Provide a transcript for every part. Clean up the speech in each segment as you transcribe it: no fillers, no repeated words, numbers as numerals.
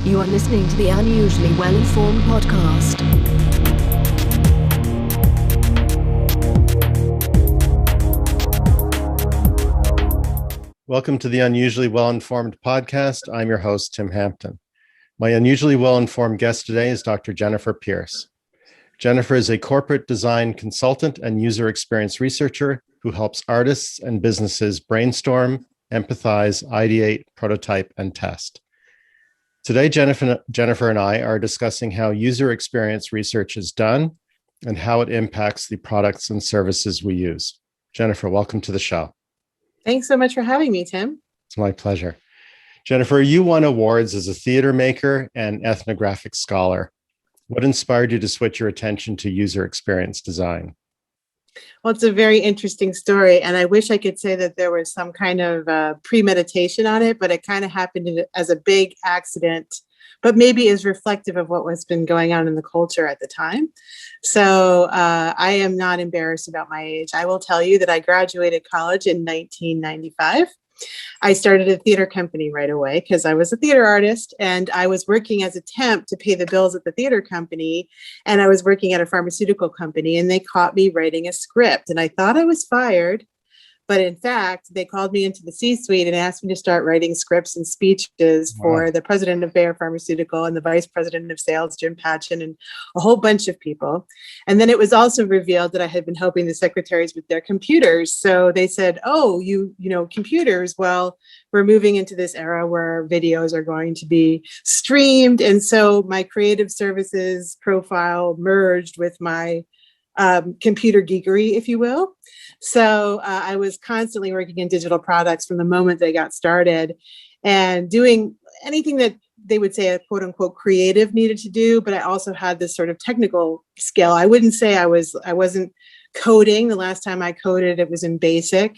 You are listening to the Unusually Well-Informed podcast. Welcome to the Unusually Well-Informed podcast. I'm your host, Tim Hampton. My unusually well-informed guest today is Dr. Jennifer Pierce. Jennifer is a corporate design consultant and user experience researcher who helps artists and businesses brainstorm, empathize, ideate, prototype, and test. Today, Jennifer and I are discussing how user experience research is done and how it impacts the products and services we use. Jennifer, welcome to the show. Thanks so much for having me, Tim. It's my pleasure. Jennifer, you won awards as a theater maker and ethnographic scholar. What inspired you to switch your attention to user experience design? Well, it's a very interesting story, and I wish I could say that there was some kind of premeditation on it, but it kind of happened as a big accident, but maybe is reflective of what was been going on in the culture at the time. So I am not embarrassed about my age. I will tell you that I graduated college in 1995. I started a theater company right away because I was a theater artist and I was working as a temp to pay the bills at the theater company. And I was working at a pharmaceutical company and they caught me writing a script and I thought I was fired. But in fact, they called me into the C-suite and asked me to start writing scripts and speeches for the president of Bayer Pharmaceutical and the vice president of sales, Jim Patchen, and a whole bunch of people. And then it was also revealed that I had been helping the secretaries with their computers. So they said, oh, you know, computers. Well, we're moving into this era where videos are going to be streamed. And so my creative services profile merged with my computer geekery, if you will. So I was constantly working in digital products from the moment they got started and doing anything that they would say a quote unquote creative needed to do. But I also had this sort of technical skill. I wouldn't say I wasn't coding. The last time I coded, it was in BASIC.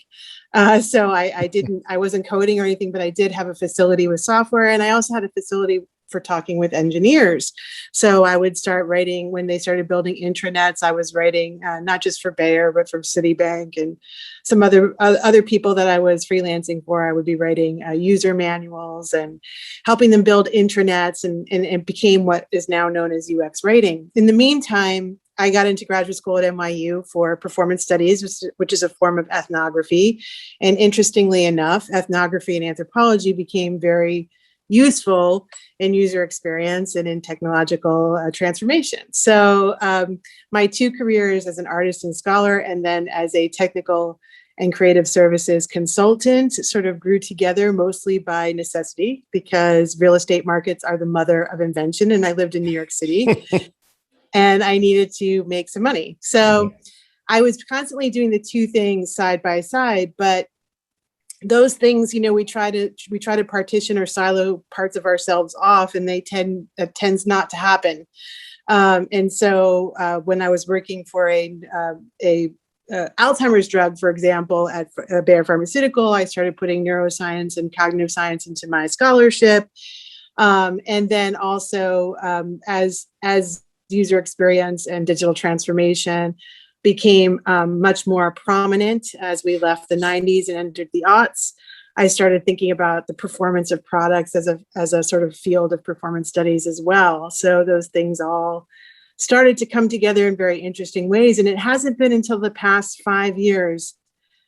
So I wasn't coding or anything, but I did have a facility with software. And I also had a facility for talking with engineers. So I would start writing when they started building intranets. I was writing not just for Bayer, but for Citibank and some other people that I was freelancing for. I would be writing user manuals and helping them build intranets, and it became what is now known as UX writing. In the meantime, I got into graduate school at NYU for performance studies, which is a form of ethnography. And interestingly enough, ethnography and anthropology became very useful in user experience and in technological transformation. So my two careers as an artist and scholar, and then as a technical and creative services consultant, sort of grew together mostly by necessity because real estate markets are the mother of invention. And I lived in New York City and I needed to make some money. So I was constantly doing the two things side by side, but those things, you know, we try to partition or silo parts of ourselves off, and that tends not to happen. And so when I was working for a Alzheimer's drug, for example, at Bayer Pharmaceutical, I started putting neuroscience and cognitive science into my scholarship, and then also as user experience and digital transformation became much more prominent as we left the 90s and entered the aughts. I started thinking about the performance of products as a sort of field of performance studies as well. So those things all started to come together in very interesting ways. And it hasn't been until the past 5 years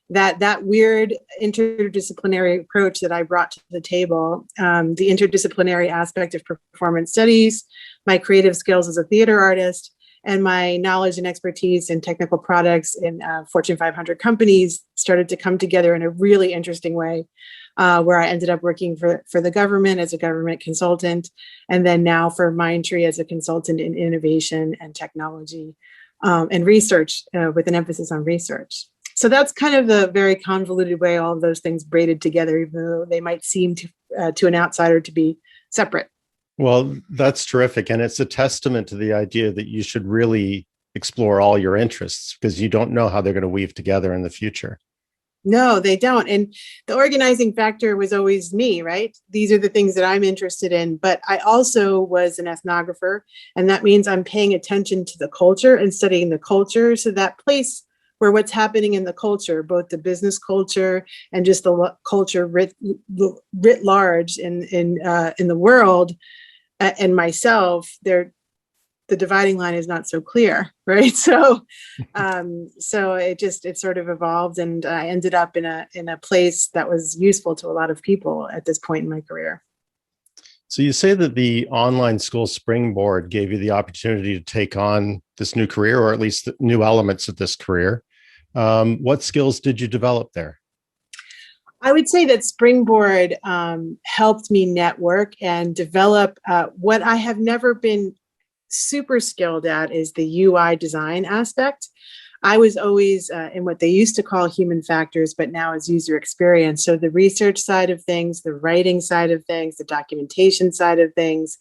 that weird interdisciplinary approach that I brought to the table, the interdisciplinary aspect of performance studies, my creative skills as a theater artist, and my knowledge and expertise in technical products in Fortune 500 companies started to come together in a really interesting way, where I ended up working for the government as a government consultant, and then now for Mindtree as a consultant in innovation and technology and research with an emphasis on research. So that's kind of the very convoluted way all of those things braided together, even though they might seem to an outsider to be separate. Well, that's terrific. And it's a testament to the idea that you should really explore all your interests because you don't know how they're going to weave together in the future. No, they don't. And the organizing factor was always me, right? These are the things that I'm interested in. But I also was an ethnographer. And that means I'm paying attention to the culture and studying the culture. So that place where what's happening in the culture, both the business culture and just the culture writ large in the world, and myself, the dividing line is not so clear, right? So, it sort of evolved, and I ended up in a place that was useful to a lot of people at this point in my career. So you say that the online school Springboard gave you the opportunity to take on this new career, or at least the new elements of this career. What skills did you develop there? I would say that Springboard helped me network and develop what I have never been super skilled at is the UI design aspect. I was always in what they used to call human factors, but now is user experience. So the research side of things, the writing side of things, the documentation side of things,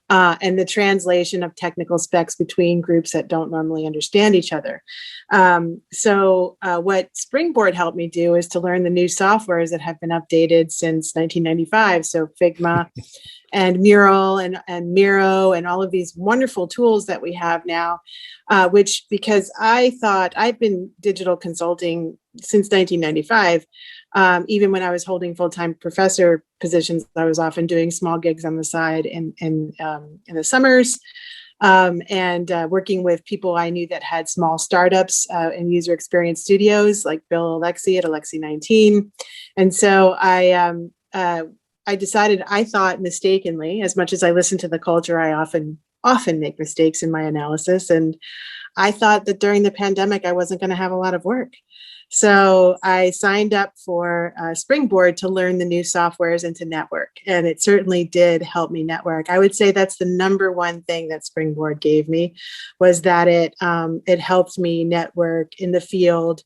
and the translation of technical specs between groups that don't normally understand each other. What Springboard helped me do is to learn the new softwares that have been updated since 1995. So Figma and Mural and Miro and all of these wonderful tools that we have now, which, because I thought I've been digital consulting since 1995, even when I was holding full-time professor positions, I was often doing small gigs on the side in the summers, and working with people I knew that had small startups and user experience studios like Bill Alexi at Alexi 19. And so I decided, I thought mistakenly, as much as I listen to the culture, I often make mistakes in my analysis. And I thought that during the pandemic, I wasn't going to have a lot of work. So I signed up for Springboard to learn the new softwares and to network. And it certainly did help me network. I would say that's the number one thing that Springboard gave me, was that it helped me network in the field,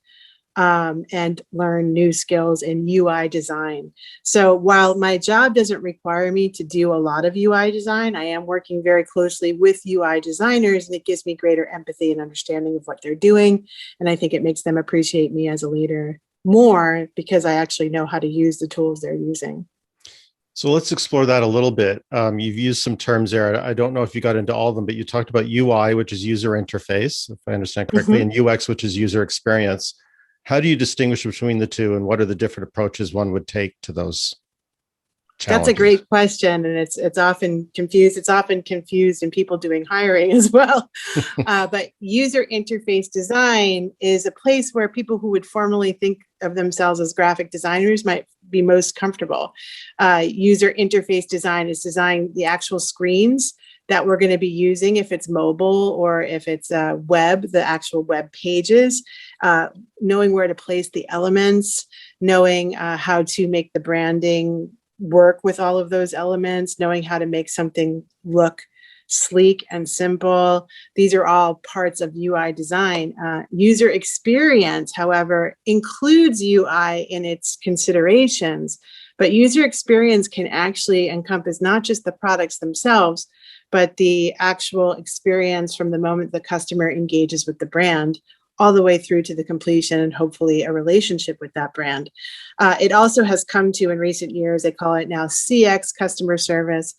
and learn new skills in UI design. So while my job doesn't require me to do a lot of UI design, I am working very closely with UI designers, and it gives me greater empathy and understanding of what they're doing. And I think it makes them appreciate me as a leader more, because I actually know how to use the tools they're using. So let's explore that a little bit. You've used some terms there. I don't know if you got into all of them, but you talked about UI, which is user interface, if I understand correctly, and UX, which is user experience. How do you distinguish between the two, and what are the different approaches one would take to those challenges? That's a great question, and it's often confused. It's often confused in people doing hiring as well. But user interface design is a place where people who would formerly think of themselves as graphic designers might be most comfortable. User interface design is designing the actual screens that we're going to be using, if it's mobile or if it's web, the actual web pages, knowing where to place the elements, knowing how to make the branding work with all of those elements, knowing how to make something look sleek and simple. These are all parts of UI design. User experience, however, includes UI in its considerations, but user experience can actually encompass not just the products themselves, but the actual experience from the moment the customer engages with the brand all the way through to the completion and hopefully a relationship with that brand. It also has come to, in recent years, they call it now CX, customer service,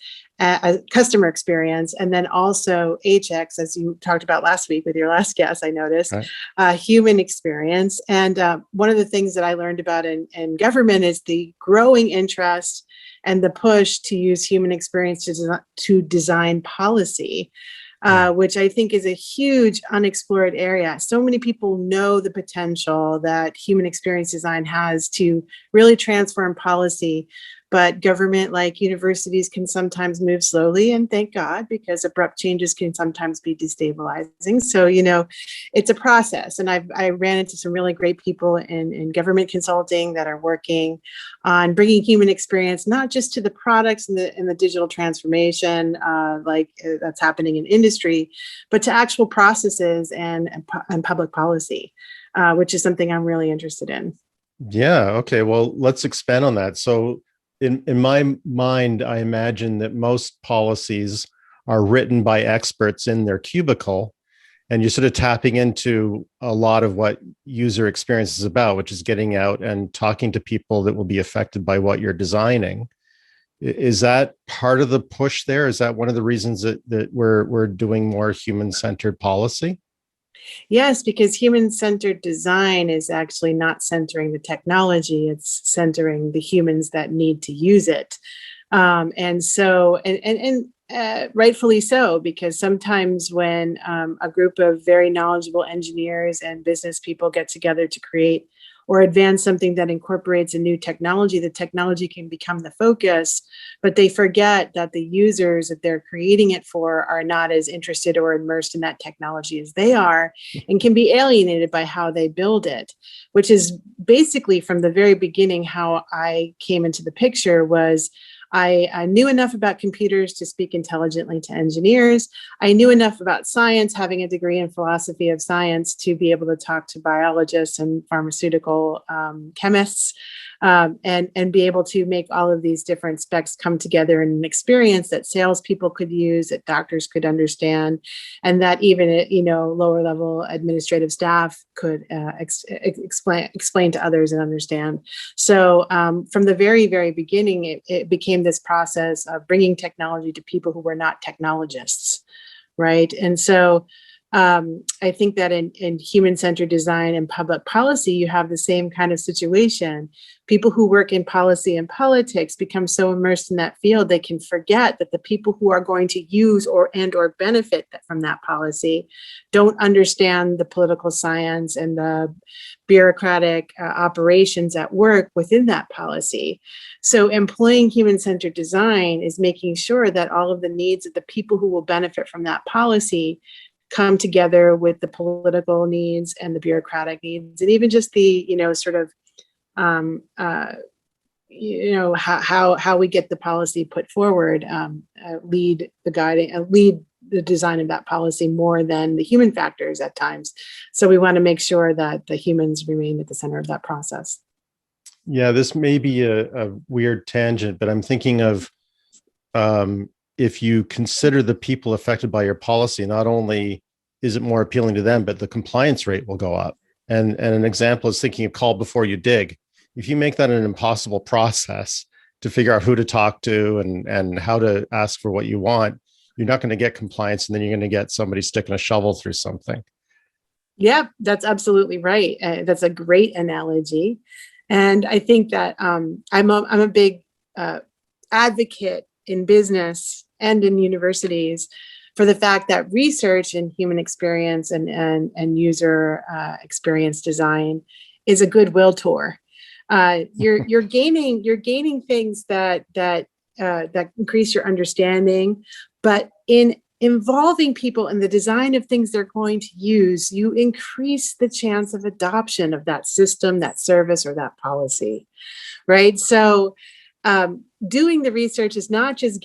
customer experience, and then also HX, as you talked about last week with your last guest, I noticed, right. Human experience. And one of the things that I learned about in government is the growing interest and the push to use human experience to design policy. Which I think is a huge unexplored area. So many people know the potential that human experience design has to really transform policy, but government, like universities, can sometimes move slowly, and thank God, because abrupt changes can sometimes be destabilizing. So, it's a process. And I ran into some really great people in government consulting that are working on bringing human experience, not just to the products and the digital transformation, like that's happening in industry, but to actual processes and public policy, which is something I'm really interested in. Yeah. Okay. Well, let's expand on that. So in my mind, I imagine that most policies are written by experts in their cubicle, and you're sort of tapping into a lot of what user experience is about, which is getting out and talking to people that will be affected by what you're designing. Is that part of the push there? Is that one of the reasons that we're doing more human-centered policy? Yes, because human-centered design is actually not centering the technology, it's centering the humans that need to use it. And rightfully so, because sometimes when a group of very knowledgeable engineers and business people get together to create or advance something that incorporates a new technology, the technology can become the focus, but they forget that the users that they're creating it for are not as interested or immersed in that technology as they are, and can be alienated by how they build it, which is basically from the very beginning how I came into the picture. Was I knew enough about computers to speak intelligently to engineers. I knew enough about science, having a degree in philosophy of science, to be able to talk to biologists and pharmaceutical chemists, and be able to make all of these different specs come together in an experience that salespeople could use, that doctors could understand, and that even lower level administrative staff could explain to others and understand. So from the very, very beginning, it became this process of bringing technology to people who were not technologists, right? And so I think that in human-centered design and public policy, you have the same kind of situation. People who work in policy and politics become so immersed in that field, they can forget that the people who are going to use or benefit from that policy don't understand the political science and the bureaucratic operations at work within that policy. So employing human-centered design is making sure that all of the needs of the people who will benefit from that policy come together with the political needs and the bureaucratic needs, and even just the how we get the policy put forward, lead the design of that policy more than the human factors at times. So we want to make sure that the humans remain at the center of that process. Yeah, this may be a weird tangent, but I'm thinking of if you consider the people affected by your policy, not only is it more appealing to them, but the compliance rate will go up. And an example is thinking of call before you dig. If you make that an impossible process to figure out who to talk to and how to ask for what you want, you're not going to get compliance, and then you're going to get somebody sticking a shovel through something. Yeah, that's absolutely right. That's a great analogy. And I think that I'm a big advocate in business and in universities for the fact that research in human experience and user experience design is a goodwill tour. You're gaining things that increase your understanding, but in involving people in the design of things they're going to use, you increase the chance of adoption of that system, that service, or that policy, right? So doing the research is not just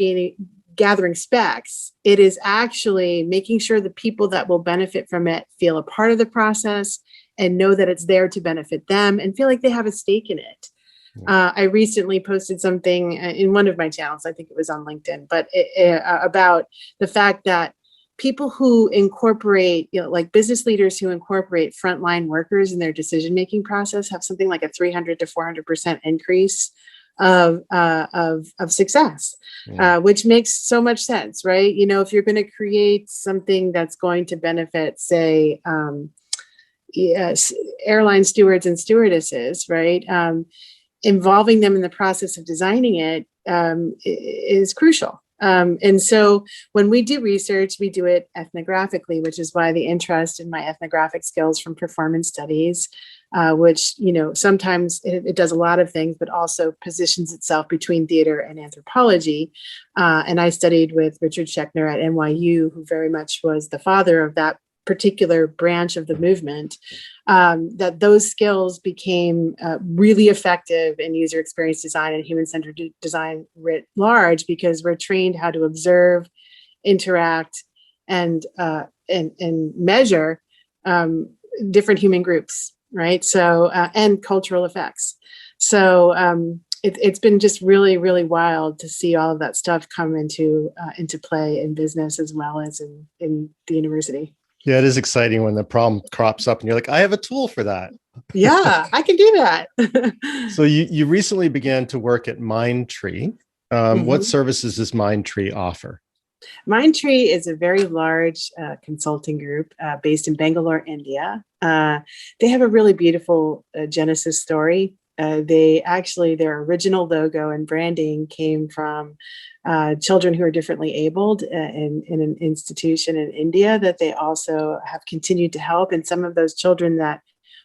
gathering specs. It is actually making sure the people that will benefit from it feel a part of the process and know that it's there to benefit them and feel like they have a stake in it. I recently posted something in one of my channels, I think it was on LinkedIn, but about the fact that people who incorporate, like business leaders who incorporate frontline workers in their decision-making process have something like a 300 to 400% increase of success, which makes so much sense, right? If you're going to create something that's going to benefit, say, airline stewards and stewardesses, right? Involving them in the process of designing it is crucial. And so when we do research, we do it ethnographically, which is why the interest in my ethnographic skills from performance studies, which, sometimes it does a lot of things, but also positions itself between theater and anthropology. And I studied with Richard Schechner at NYU, who very much was the father of that particular branch of the movement, that those skills became really effective in user experience design and human-centered design writ large, because we're trained how to observe, interact, and measure different human groups, right? So, and cultural effects. So it's been just really, really wild to see all of that stuff come into play in business as well as in the university. Yeah, it is exciting when the problem crops up and you're like, I have a tool for that. Yeah, I can do that. So you recently began to work at Mindtree. What services does Mindtree offer? Mindtree is a very large consulting group based in Bangalore, India. They have a really beautiful genesis story. Their original logo and branding came from children who are differently abled in an institution in India that they also have continued to help. And some of those children that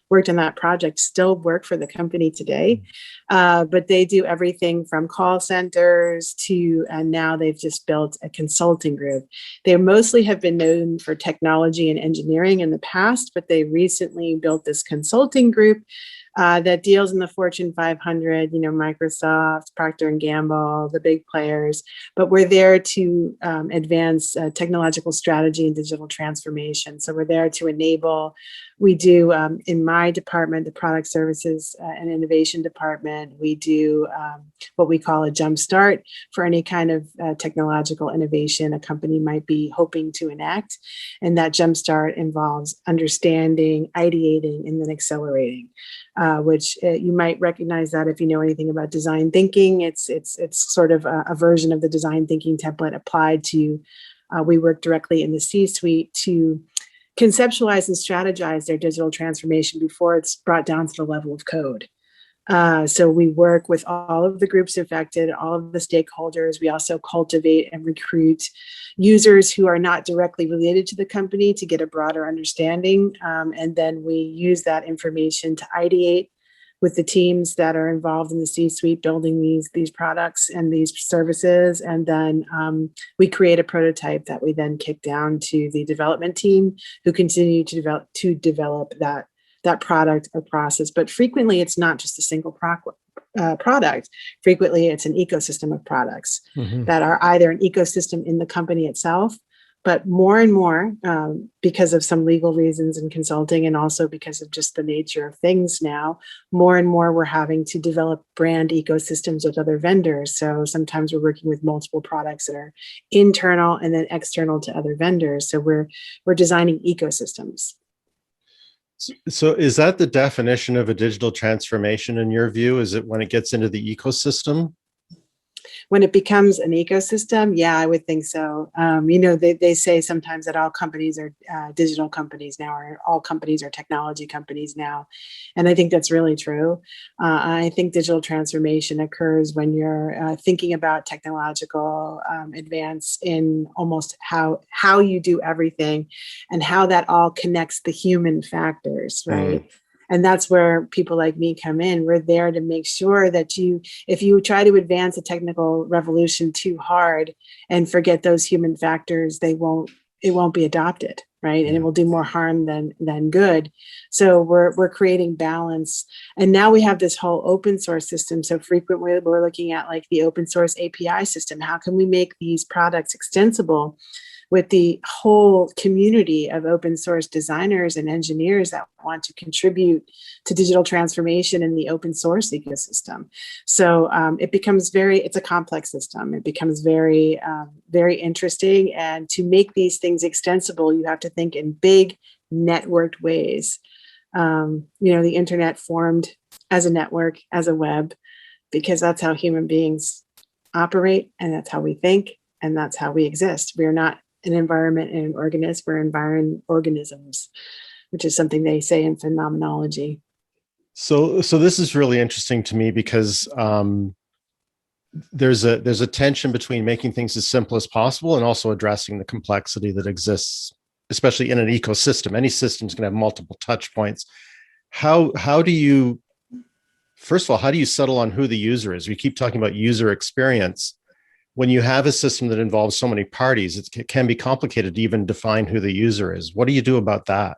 worked on that project still work for the company today. But they do everything from call centers to, and now they've just built a consulting group. They mostly have been known for technology and engineering in the past, but they recently built this consulting group that deals in the Fortune 500, Microsoft, Procter and Gamble, the big players. But we're there to advance technological strategy and digital transformation. So we're there to enable. We do, in my department, the product services and innovation department, we do what we call a jump start for any kind of technological innovation a company might be hoping to enact. And that jump start involves understanding, ideating, and then accelerating. Which you might recognize that if you know anything about design thinking. It's sort of a version of the design thinking template applied to, we work directly in the C-suite to conceptualize and strategize their digital transformation before it's brought down to the level of code. So we work with all of the groups affected, all of the stakeholders. We also cultivate and recruit users who are not directly related to the company to get a broader understanding. And then we use that information to ideate with the teams that are involved in the C-suite building these products and these services. And then we create a prototype that we then kick down to the development team who continue to develop that product or process. But frequently, it's not just a single product. Frequently, it's an ecosystem of products that are either an ecosystem in the company itself, but more and more, because of some legal reasons in consulting and also because of just the nature of things now, more and more we're having to develop brand ecosystems with other vendors. So sometimes we're working with multiple products that are internal and then external to other vendors. So we're designing ecosystems. So is that the definition of a digital transformation in your view? Is it when it gets into the ecosystem? When it becomes an ecosystem, yeah, I would think so. They say sometimes that all companies are digital companies now, or all companies are technology companies now. And I think that's really true. I think digital transformation occurs when you're thinking about technological advance in almost how you do everything and how that all connects the human factors, right? And that's where people like me come in. We're there to make sure that if you try to advance a technical revolution too hard and forget those human factors, it won't be adopted, right? And it will do more harm than good. So we're creating balance. And now we have this whole open source system. So frequently we're looking at like the open source API system. How can we make these products extensible with the whole community of open source designers and engineers that want to contribute to digital transformation in the open source ecosystem? So it becomes it's a complex system. It becomes very, very interesting. And to make these things extensible, you have to think in big networked ways. The internet formed as a network, as a web, because that's how human beings operate, and that's how we think, and that's how we exist. We are not an environment and an organism, we're environment organisms, which is something they say in phenomenology. So this is really interesting to me because there's a tension between making things as simple as possible and also addressing the complexity that exists, especially in an ecosystem. Any system is going to have multiple touch points. How do you, first of all, how do you settle on who the user is? We keep talking about user experience. When you have a system that involves so many parties, it can be complicated to even define who the user is. What do you do about that?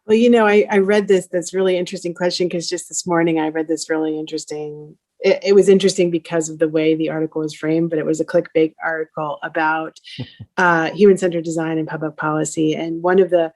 Well, I read this really interesting question because just this morning I read this really interesting. It was interesting because of the way the article was framed, but it was a clickbait article about human-centered design and public policy. And one of the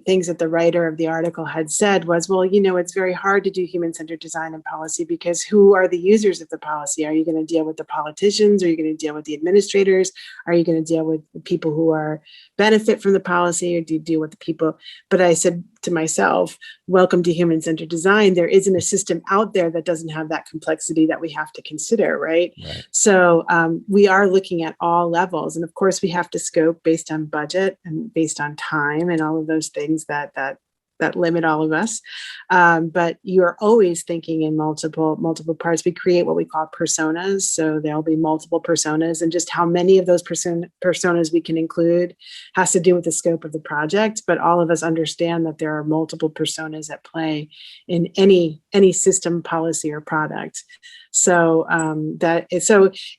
things that the writer of the article had said was, well, it's very hard to do human-centered design and policy because who are the users of the policy? Are you going to deal with the politicians? Are you going to deal with the administrators? Are you going to deal with the people who benefit from the policy, or do you deal with the people? But I said to myself, welcome to human-centered design. There isn't a system out there that doesn't have that complexity that we have to consider, right? So we are looking at all levels. And of course, we have to scope based on budget and based on time and all of those things that that limit all of us. But you are always thinking in multiple parts. We create what we call personas. So there'll be multiple personas, and just how many of those personas we can include has to do with the scope of the project. But all of us understand that there are multiple personas at play in any system, policy, or product. So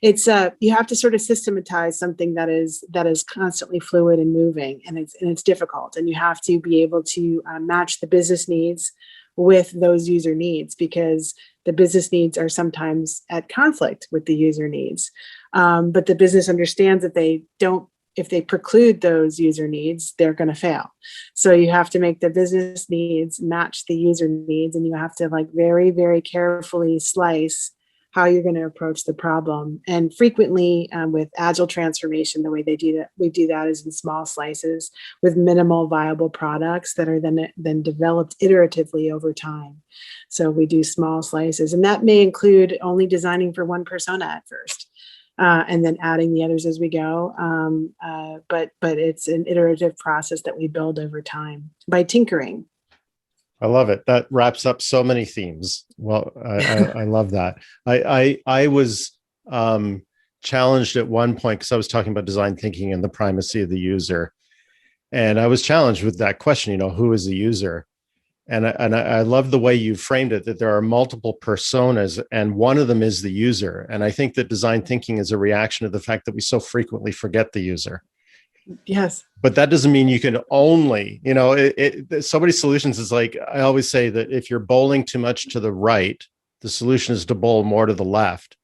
it's you have to sort of systematize something that is constantly fluid and moving, and it's difficult, and you have to be able to match the business needs with those user needs, because the business needs are sometimes at conflict with the user needs. But the business understands that if they preclude those user needs, they're going to fail. So you have to make the business needs match the user needs, and you have to very, very carefully slice how you're going to approach the problem. And frequently with agile transformation, the way we do that is in small slices with minimal viable products that are then developed iteratively over time. So we do small slices, and that may include only designing for one persona at first. And then adding the others as we go. But it's an iterative process that we build over time by tinkering. I love it. That wraps up so many themes. Well, I love that. I was challenged at one point because I was talking about design thinking and the primacy of the user. And I was challenged with that question, who is the user? And I love the way you framed it, that there are multiple personas and one of them is the user. And I think that design thinking is a reaction to the fact that we so frequently forget the user. Yes. But that doesn't mean you can only, so many solutions is I always say that if you're bowling too much to the right, the solution is to bowl more to the left.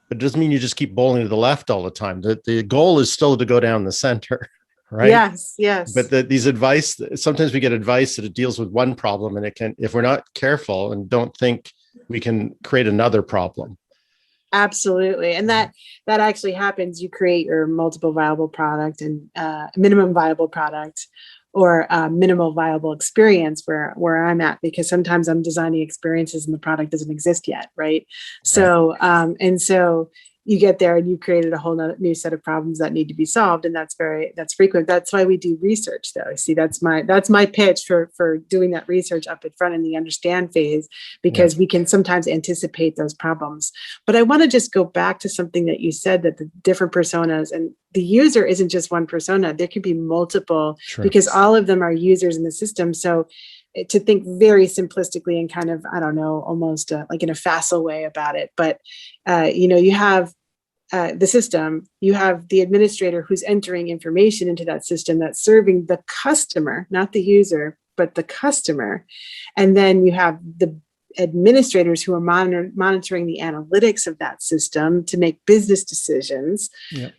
But it doesn't mean you just keep bowling to the left all the time. The goal is still to go down the center, right? Yes. But these advice, sometimes we get advice that it deals with one problem, and it can, if we're not careful and don't think, we can create another problem. Absolutely. And that actually happens. You create your multiple viable product and minimum viable product, or minimal viable experience where I'm at, because sometimes I'm designing experiences and the product doesn't exist yet. Right. So, so you get there and you created a whole new set of problems that need to be solved. And that's frequent. That's why we do research, though. See, that's my pitch for doing that research up in front in the understand phase, because we can sometimes anticipate those problems. But I want to just go back to something that you said, that the different personas, and the user isn't just one persona. There can be multiple, because all of them are users in the system. So to think very simplistically and kind of, I don't know, almost like in a facile way about it. But, you have the system, you have the administrator who's entering information into that system that's serving the customer, not the user, but the customer. And then you have the administrators who are monitoring the analytics of that system to make business decisions.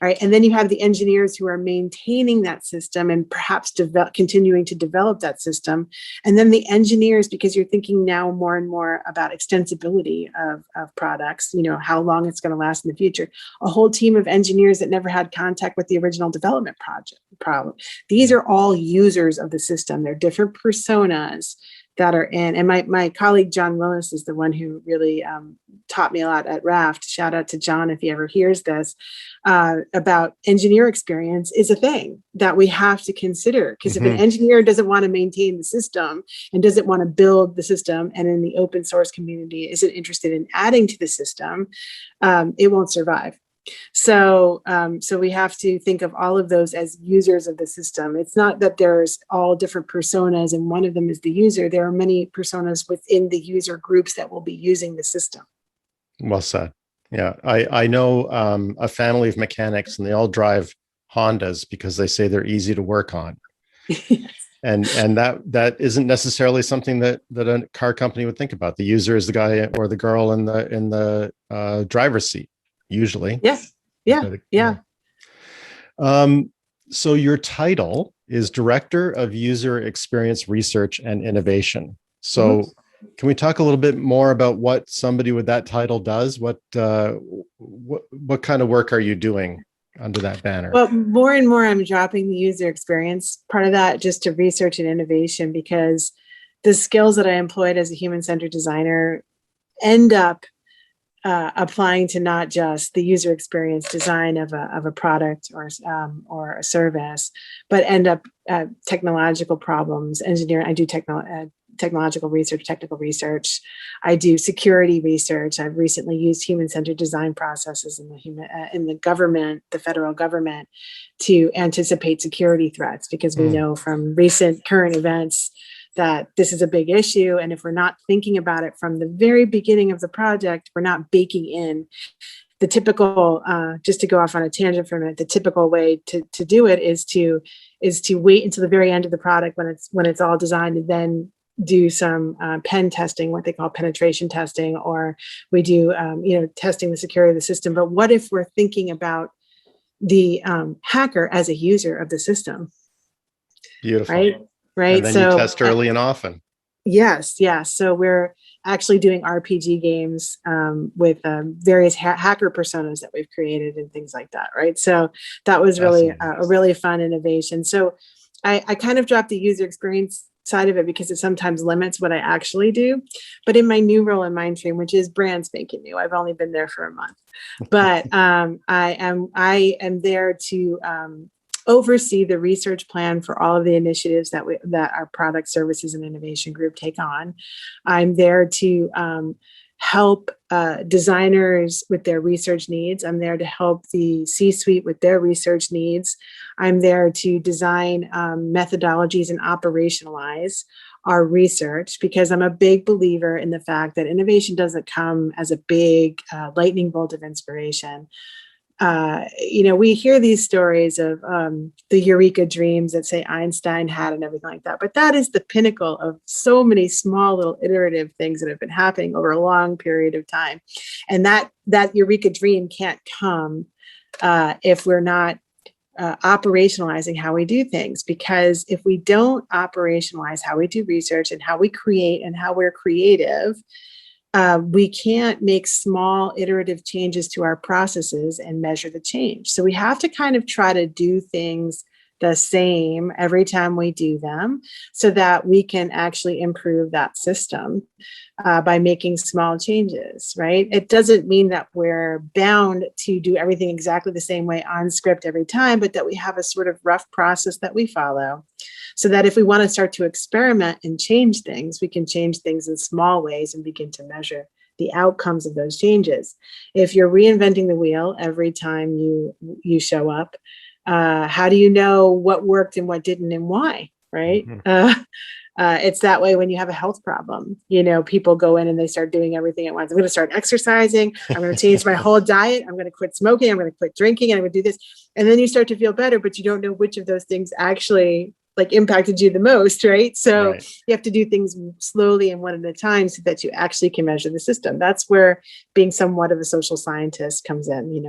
Right. And then you have the engineers who are maintaining that system and perhaps continuing to develop that system. And then the engineers, because you're thinking now more and more about extensibility of products, how long it's going to last in the future. A whole team of engineers that never had contact with the original development problem. These are all users of the system. They're different personas that are in. And my colleague, John Willis, is the one who really taught me a lot at Raft. Shout out to John if he ever hears this, about engineer experience is a thing that we have to consider. Because if an engineer doesn't want to maintain the system and doesn't want to build the system, and in the open source community isn't interested in adding to the system, it won't survive. So we have to think of all of those as users of the system. It's not that there's all different personas and one of them is the user. There are many personas within the user groups that will be using the system. Well said. Yeah, I know a family of mechanics, and they all drive Hondas because they say they're easy to work on. And that isn't necessarily something that a car company would think about. The user is the guy or the girl in the driver's seat. Usually. Yeah. So your title is Director of User Experience Research and Innovation. So can we talk a little bit more about what somebody with that title does? What kind of work are you doing under that banner? Well, more and more I'm dropping the user experience part of that just to research and innovation, because the skills that I employed as a human-centered designer end up applying to not just the user experience design of a product or a service, but end up technological problems, engineering. I do technological research, technical research. I do security research. I've recently used human-centered design processes in the government, the federal government, to anticipate security threats, because we know from recent current events that this is a big issue. And if we're not thinking about it from the very beginning of the project, we're not baking in the typical, just to go off on a tangent for a minute, the typical way to do it is to wait until the very end of the product when it's all designed, and then do some pen testing, what they call penetration testing, or we do testing the security of the system. But what if we're thinking about the hacker as a user of the system? Beautiful. Right. And then you test early and often. Yes. So we're actually doing RPG games with various hacker personas that we've created and things like that. Right. So that was really a really fun innovation. So I kind of dropped the user experience side of it because it sometimes limits what I actually do. But in my new role in Mindstream, which is brand spanking new, I've only been there for a month, but I am there to oversee the research plan for all of the initiatives that our product, services, and innovation group take on. I'm there to help designers with their research needs. I'm there to help the C-suite with their research needs. I'm there to design methodologies and operationalize our research, because I'm a big believer in the fact that innovation doesn't come as a big lightning bolt of inspiration. We hear these stories of the Eureka dreams that say Einstein had and everything like that, but that is the pinnacle of so many small little iterative things that have been happening over a long period of time. And that Eureka dream can't come if we're not operationalizing how we do things, because if we don't operationalize how we do research and how we create and how we're creative, we can't make small iterative changes to our processes and measure the change. So we have to kind of try to do things the same every time we do them, so that we can actually improve that system by making small changes, right? It doesn't mean that we're bound to do everything exactly the same way on script every time, but that we have a sort of rough process that we follow, so that if we want to start to experiment and change things, we can change things in small ways and begin to measure the outcomes of those changes. If you're reinventing the wheel every time you show up, how do you know what worked and what didn't and why, right? Mm-hmm. It's that way when you have a health problem. People go in and they start doing everything at once. I'm going to start exercising. I'm going to change my whole diet. I'm going to quit smoking. I'm going to quit drinking. And I'm going to do this. And then you start to feel better, but you don't know which of those things actually impacted you the most, right? So You have to do things slowly and one at a time so that you actually can measure the system. That's where being somewhat of a social scientist comes in,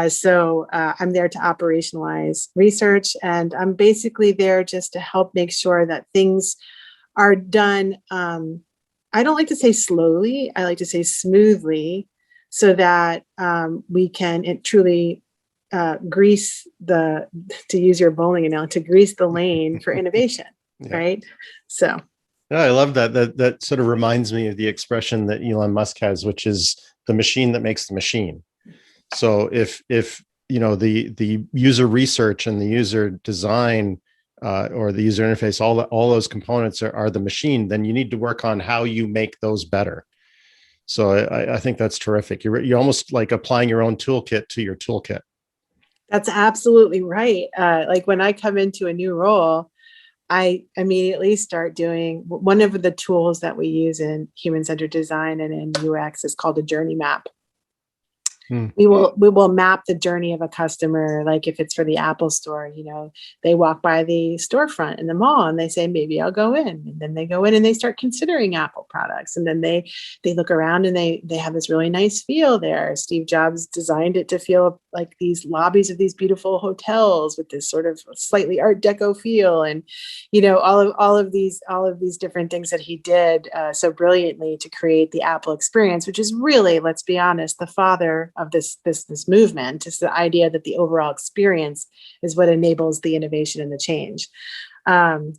So I'm there to operationalize research, and I'm basically there just to help make sure that things are done. I don't like to say slowly, I like to say smoothly, so that we can truly grease to use your bowling analogy, to grease the lane for innovation, right? So. Yeah, I love that. That sort of reminds me of the expression that Elon Musk has, which is the machine that makes the machine. So if the user research and the user design or the user interface, all those components are the machine, then you need to work on how you make those better. So I think that's terrific. You're almost like applying your own toolkit to your toolkit. That's absolutely right. When I come into a new role, I immediately start doing one of the tools that we use in human-centered design and in UX is called a journey map. We will map the journey of a customer. Like if it's for the Apple store, they walk by the storefront in the mall and they say, maybe I'll go in. And then they go in and they start considering Apple products. And then they look around and they have this really nice feel there. Steve Jobs designed it to feel like these lobbies of these beautiful hotels with this sort of slightly Art Deco feel. And, all of these different things that he did so brilliantly to create the Apple experience, which is really, let's be honest, the father of this movement. It's the idea that the overall experience is what enables the innovation and the change. We're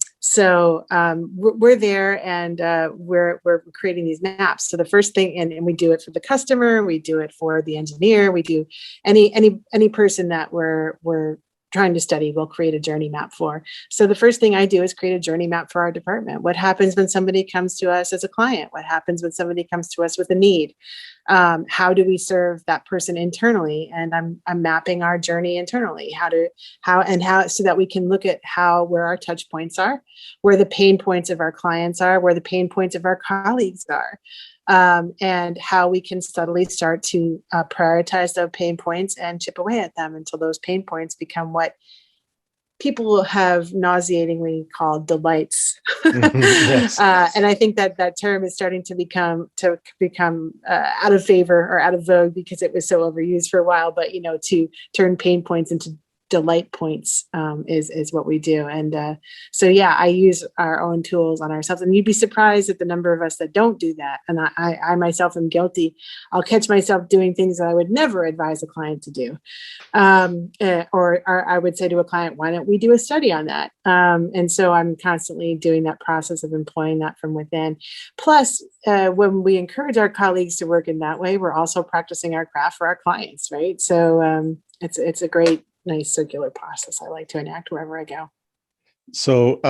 there, and we're creating these maps. So the first thing, and we do it for the customer, we do it for the engineer, we do any person that we're trying to study, we'll create a journey map for. So the first thing I do is create a journey map for our department. What happens when somebody comes to us as a client? What happens when somebody comes to us with a need? How do we serve that person internally? And I'm mapping our journey internally, how so that we can look at where our touch points are, where the pain points of our clients are, where the pain points of our colleagues are. And how we can subtly start to prioritize those pain points and chip away at them until those pain points become what people have nauseatingly called delights. Yes. And I think that term is starting to become out of favor or out of vogue because it was so overused for a while. But to turn pain points into delight points is what we do. And I use our own tools on ourselves, and you'd be surprised at the number of us that don't do that. And I myself am guilty. I'll catch myself doing things that I would never advise a client to do. Or I would say to a client, why don't we do a study on that? And so I'm constantly doing that process of employing that from within. Plus, when we encourage our colleagues to work in that way, we're also practicing our craft for our clients, right? So it's a great, nice circular process I like to enact wherever I go. So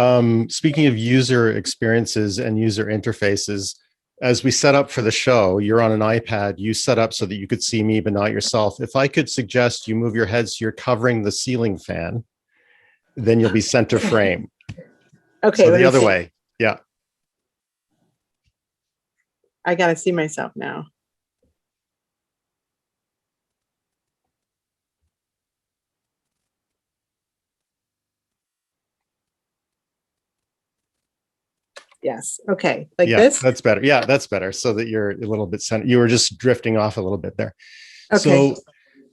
speaking of user experiences and user interfaces, as we set up for the show, you're on an iPad, you set up so that you could see me, but not yourself. If I could suggest you move your head so you're covering the ceiling fan, then you'll be center frame. Okay. So the other way. Yeah. I got to see myself now. Yes. Okay. Like this? That's better. Yeah, that's better. So that you're a little bit center. You were just drifting off a little bit there. Okay. So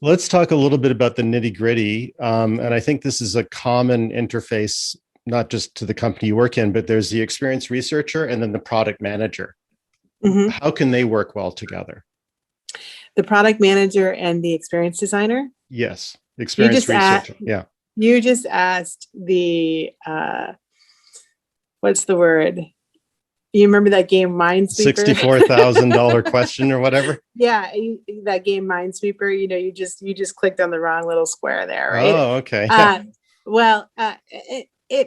let's talk a little bit about the nitty gritty. And I think this is a common interface, not just to the company you work in, but there's the experience researcher and then the product manager. Mm-hmm. How can they work well together? The product manager and the experience designer? Yes. Experience researcher. Yeah. You just asked the, what's the word? You remember that game Minesweeper? $64,000 question or whatever. Yeah, that game Minesweeper. You just clicked on the wrong little square there, right? Oh, okay.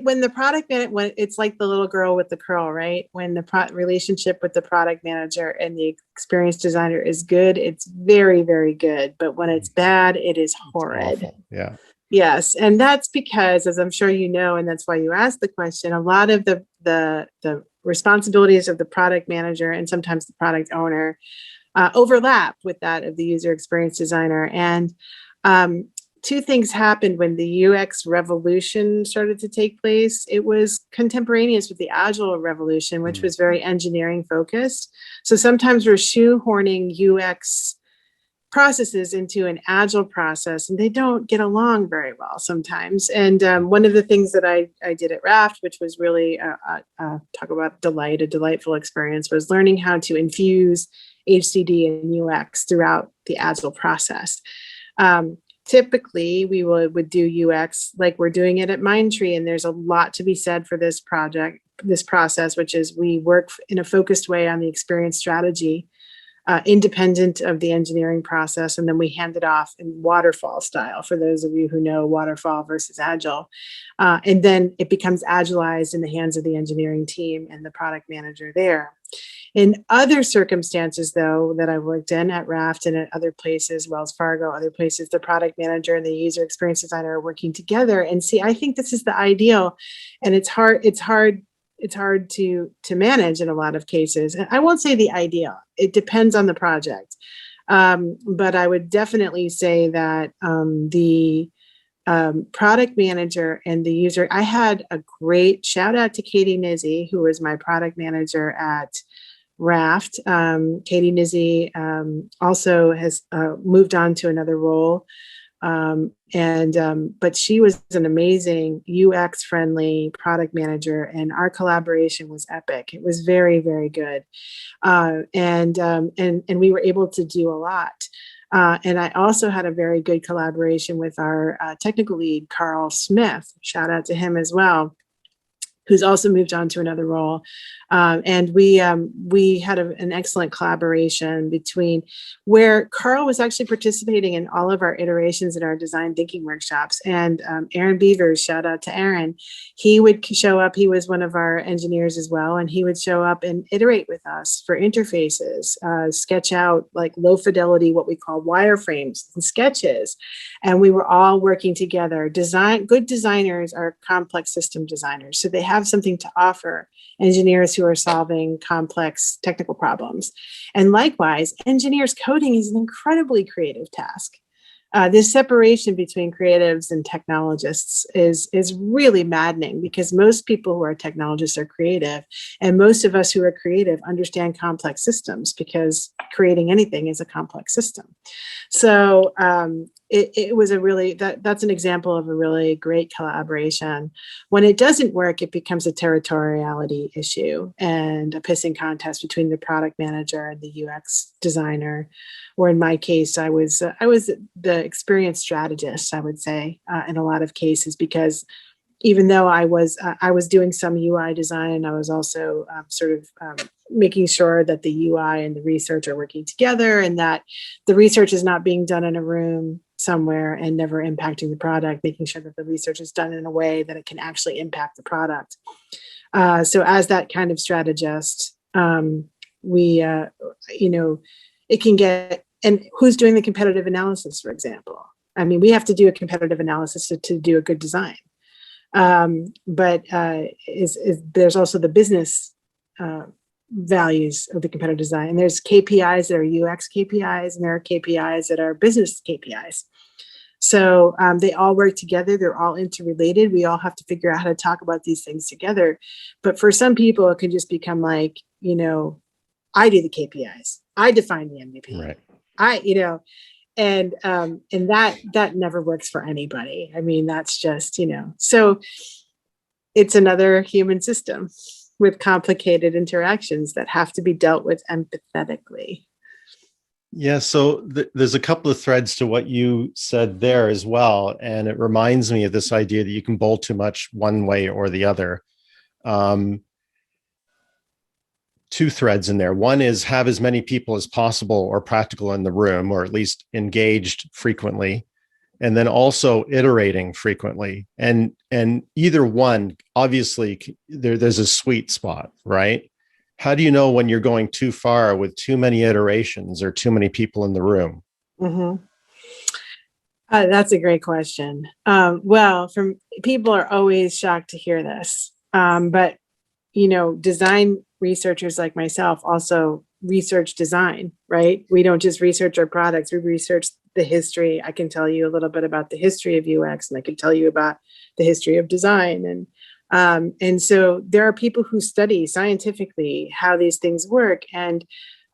When the product when it's like the little girl with the curl, right? When the relationship with the product manager and the experience designer is good, it's very, very good. But when it's bad, it is horrid. Yeah. Yes, and that's because, as I'm sure you know, and that's why you asked the question, a lot of the responsibilities of the product manager and sometimes the product owner overlap with that of the user experience designer. And two things happened when the UX revolution started to take place. It was contemporaneous with the Agile revolution, which was very engineering focused. So sometimes we're shoehorning UX processes into an Agile process, and they don't get along very well sometimes. And one of the things that I did at Raft, which was really talk about delight, a delightful experience, was learning how to infuse HCD and UX throughout the Agile process. Typically, we would do UX like we're doing it at Mindtree, and there's a lot to be said for this process, which is we work in a focused way on the experience strategy, independent of the engineering process, and then we hand it off in waterfall style, for those of you who know waterfall versus Agile. And then it becomes agilized in the hands of the engineering team and the product manager there. In other circumstances, though, that I've worked in at Raft and at other places, Wells Fargo, other places, the product manager and the user experience designer are working together. And see, I think this is the ideal, and it's hard to manage in a lot of cases. And I won't say the ideal. It depends on the project. But I would definitely say that the product manager and the user, I had a great shout out to Katie Nizzi, who was my product manager at Raft. Katie Nizzi also has moved on to another role. But she was an amazing UX friendly product manager, and our collaboration was epic. It was very, very good. And we were able to do a lot. And I also had a very good collaboration with our technical lead, Carl Smith. Shout out to him as well. who's also moved on to another role. And we had an excellent collaboration between where Carl was actually participating in all of our iterations in our design thinking workshops. And Aaron Beavers, shout out to Aaron, he would show up. He was one of our engineers as well. And he would show up and iterate with us for interfaces, sketch out like low fidelity, what we call wireframes and sketches. And we were all working together. Good designers are complex system designers. So they have something to offer engineers who are solving complex technical problems. And likewise, engineers coding is an incredibly creative task. This separation between creatives and technologists is really maddening, because most people who are technologists are creative, and most of us who are creative understand complex systems, because creating anything is a complex system. So it was that's an example of a really great collaboration. When it doesn't work, it becomes a territoriality issue and a pissing contest between the product manager and the UX designer. Or in my case, I was the experienced strategist, I would say, in a lot of cases, because even though I was doing some UI design, I was also making sure that the UI and the research are working together, and that the research is not being done in a room somewhere and never impacting the product, making sure that the research is done in a way that it can actually impact the product. So as that kind of strategist, it can get, and who's doing the competitive analysis, for example? I mean, we have to do a competitive analysis to do a good design. But there's also the business values of the competitive design. And there's KPIs that are UX KPIs, and there are KPIs that are business KPIs. So they all work together. They're all interrelated. We all have to figure out how to talk about these things together. But for some people, it can just become like, I do the KPIs. I define the MVP. Right. And that never works for anybody. I mean, that's just, so it's another human system with complicated interactions that have to be dealt with empathetically. Yeah, so there's a couple of threads to what you said there as well. And it reminds me of this idea that you can bowl too much one way or the other. Two threads in there. One is have as many people as possible or practical in the room, or at least engaged frequently. And then also iterating frequently. And either one, obviously, there's a sweet spot, right? How do you know when you're going too far with too many iterations or too many people in the room? Mm-hmm. That's a great question. Well, people are always shocked to hear this. But, design researchers like myself also research design, right? We don't just research our products, we research the history. I can tell you a little bit about the history of UX, and I can tell you about the history of design. And so there are people who study scientifically how these things work, and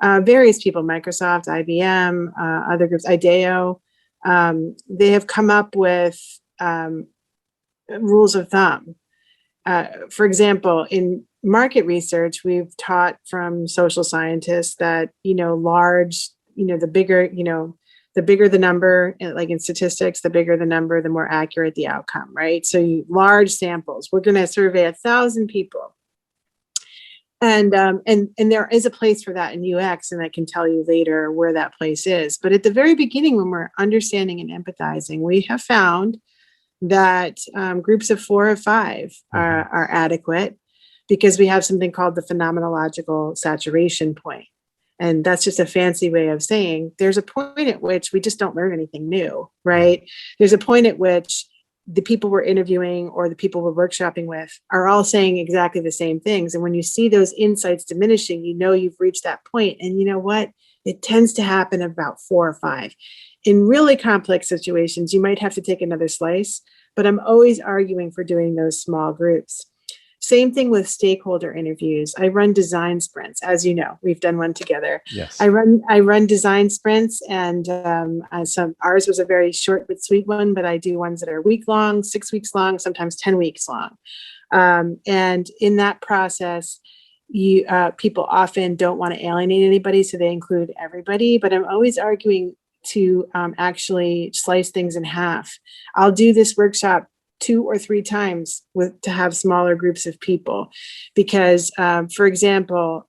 various people, Microsoft, IBM, other groups, IDEO, they have come up with rules of thumb. For example, in market research, we've taught from social scientists that, the bigger the number, like in statistics, the bigger the number, the more accurate the outcome, right? So large samples, we're going to survey 1,000 people. And there is a place for that in UX, and I can tell you later where that place is. But at the very beginning, when we're understanding and empathizing, we have found that groups of 4 or 5 are adequate, because we have something called the phenomenological saturation point. And that's just a fancy way of saying there's a point at which we just don't learn anything new, right? There's a point at which the people we're interviewing or the people we're workshopping with are all saying exactly the same things. And when you see those insights diminishing, you've reached that point. And you know what? It tends to happen about 4 or 5. In really complex situations, you might have to take another slice, but I'm always arguing for doing those small groups. Same thing with stakeholder interviews. I run design sprints, as you know, we've done one together. Yes. I run design sprints, and ours was a very short but sweet one, but I do ones that are week long, 6 weeks long, sometimes 10 weeks long. And in that process, people often don't want to alienate anybody, so they include everybody. But I'm always arguing to actually slice things in half. I'll do this workshop 2 or 3 times to have smaller groups of people, because, for example,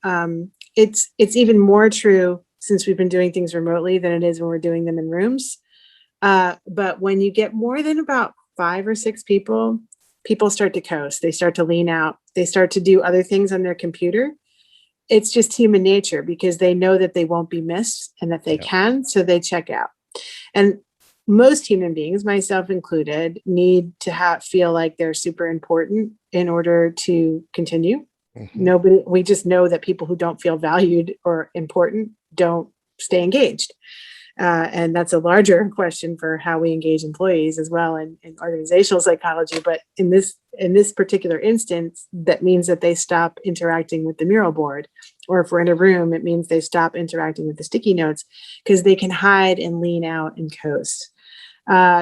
it's even more true since we've been doing things remotely than it is when we're doing them in rooms. But when you get more than about 5 or 6 people, people start to coast. They start to lean out. They start to do other things on their computer. It's just human nature, because they know that they won't be missed and that they can, so they check out. And most human beings, myself included, need to feel like they're super important in order to continue. We just know that people who don't feel valued or important don't stay engaged. And that's a larger question for how we engage employees as well in organizational psychology. But in this particular instance, that means that they stop interacting with the mural board. Or if we're in a room, it means they stop interacting with the sticky notes, because they can hide and lean out and coast.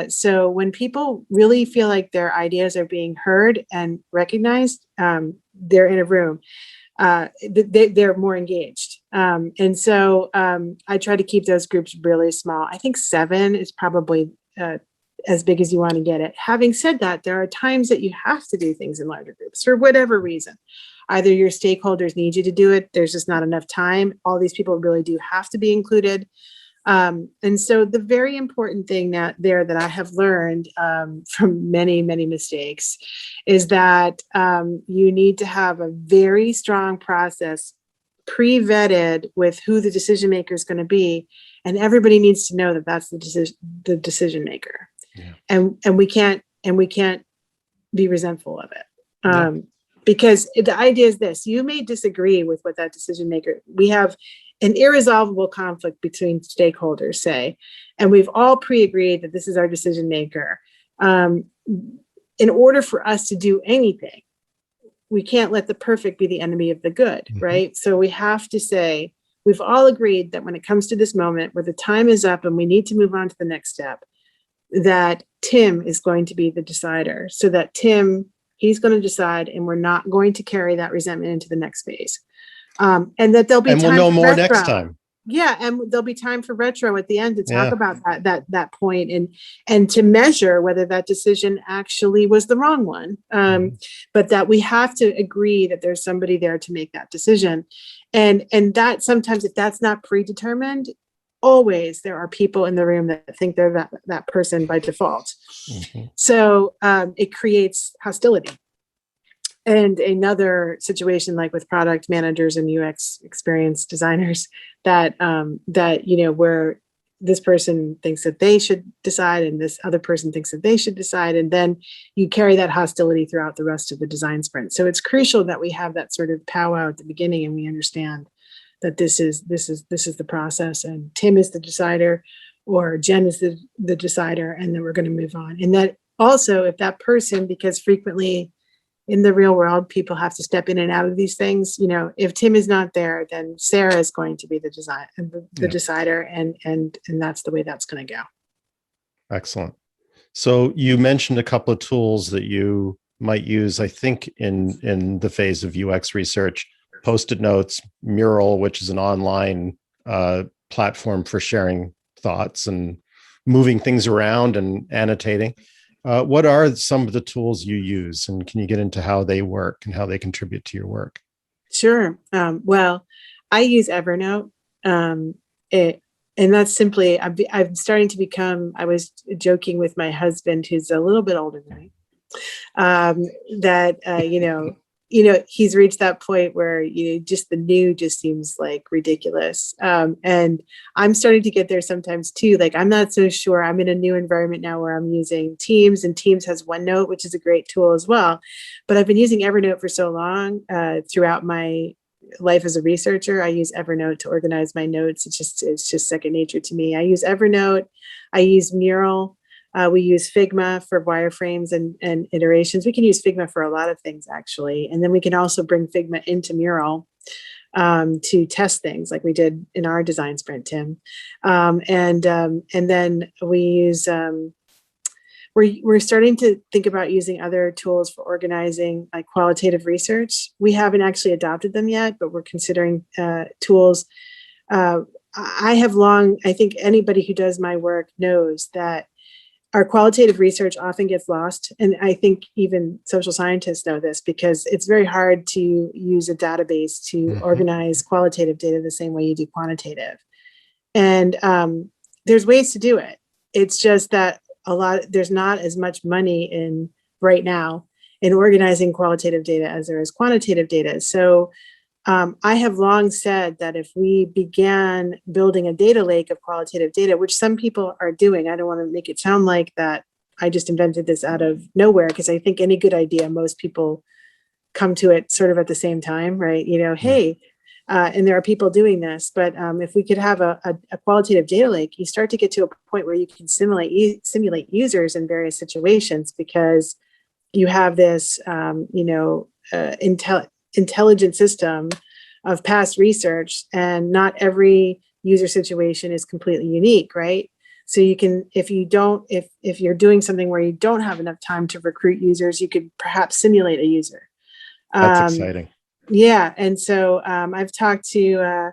So when people really feel like their ideas are being heard and recognized, they're in a room. They're more engaged. And so I try to keep those groups really small. I think 7 is probably as big as you want to get it. Having said that, there are times that you have to do things in larger groups for whatever reason. Either your stakeholders need you to do it, there's just not enough time. All these people really do have to be included. And so the very important thing that I have learned from many, many mistakes is that you need to have a very strong process pre-vetted with who the decision maker is going to be, and everybody needs to know that that's the decision maker. Yeah. And we can't be resentful of it. Because the idea is this: you may disagree with what that decision maker. We have an irresolvable conflict between stakeholders, say, and we've all pre-agreed that this is our decision maker. In order for us to do anything, we can't let the perfect be the enemy of the good, right? So we have to say, we've all agreed that when it comes to this moment where the time is up and we need to move on to the next step, that Tim is going to be the decider, so that he's going to decide, and we're not going to carry that resentment into the next phase. And that there'll be time we'll know more retro. next time. Yeah, and there'll be time for retro at the end to talk about that point and to measure whether that decision actually was the wrong one. But that we have to agree that there's somebody there to make that decision, and that sometimes, if that's not predetermined, always there are people in the room that think they're that person by default. So it creates hostility. And another situation, like with product managers and UX experience designers, that where this person thinks that they should decide and this other person thinks that they should decide, and then you carry that hostility throughout the rest of the design sprint. So it's crucial that we have that sort of powwow at the beginning, and we understand that this is the process, and Tim is the decider, or Jen is the decider, and then we're going to move on. And that also, if that person, because frequently in the real world, people have to step in and out of these things. If Tim is not there, then Sarah is going to be the decider, and that's the way that's going to go. Excellent. So you mentioned a couple of tools that you might use, I think, in the phase of UX research: Post-it notes, Mural, which is an online platform for sharing thoughts and moving things around and annotating. What are some of the tools you use, and can you get into how they work and how they contribute to your work? Sure. Well, I use Evernote, and that's simply, I'm starting to become, I was joking with my husband, who's a little bit older than me, that, he's reached that point where, just the new just seems like ridiculous. And I'm starting to get there sometimes too. Like, I'm not so sure. I'm in a new environment now where I'm using Teams, and Teams has OneNote, which is a great tool as well. But I've been using Evernote for so long, throughout my life as a researcher. I use Evernote to organize my notes. It's just second nature to me. I use Evernote. I use Mural. We use Figma for wireframes and iterations. We can use Figma for a lot of things, actually. And then we can also bring Figma into Mural to test things, like we did in our design sprint, Tim. And then we use, we're starting to think about using other tools for organizing, like qualitative research. We haven't actually adopted them yet, but we're considering tools. I think anybody who does my work knows that our qualitative research often gets lost. And I think even social scientists know this, because it's very hard to use a database to organize qualitative data the same way you do quantitative. And there's ways to do it. It's just that there's not as much money in right now in organizing qualitative data as there is quantitative data. So I have long said that if we began building a data lake of qualitative data, which some people are doing, I don't want to make it sound like that I just invented this out of nowhere, because I think any good idea, most people come to it sort of at the same time, right? Hey, and there are people doing this, but if we could have a qualitative data lake, you start to get to a point where you can simulate users in various situations, because you have this, intelligent system of past research, and not every user situation is completely unique, right? So you can, if you're doing something where you don't have enough time to recruit users, you could perhaps simulate a user. That's exciting. Yeah. And so I've talked to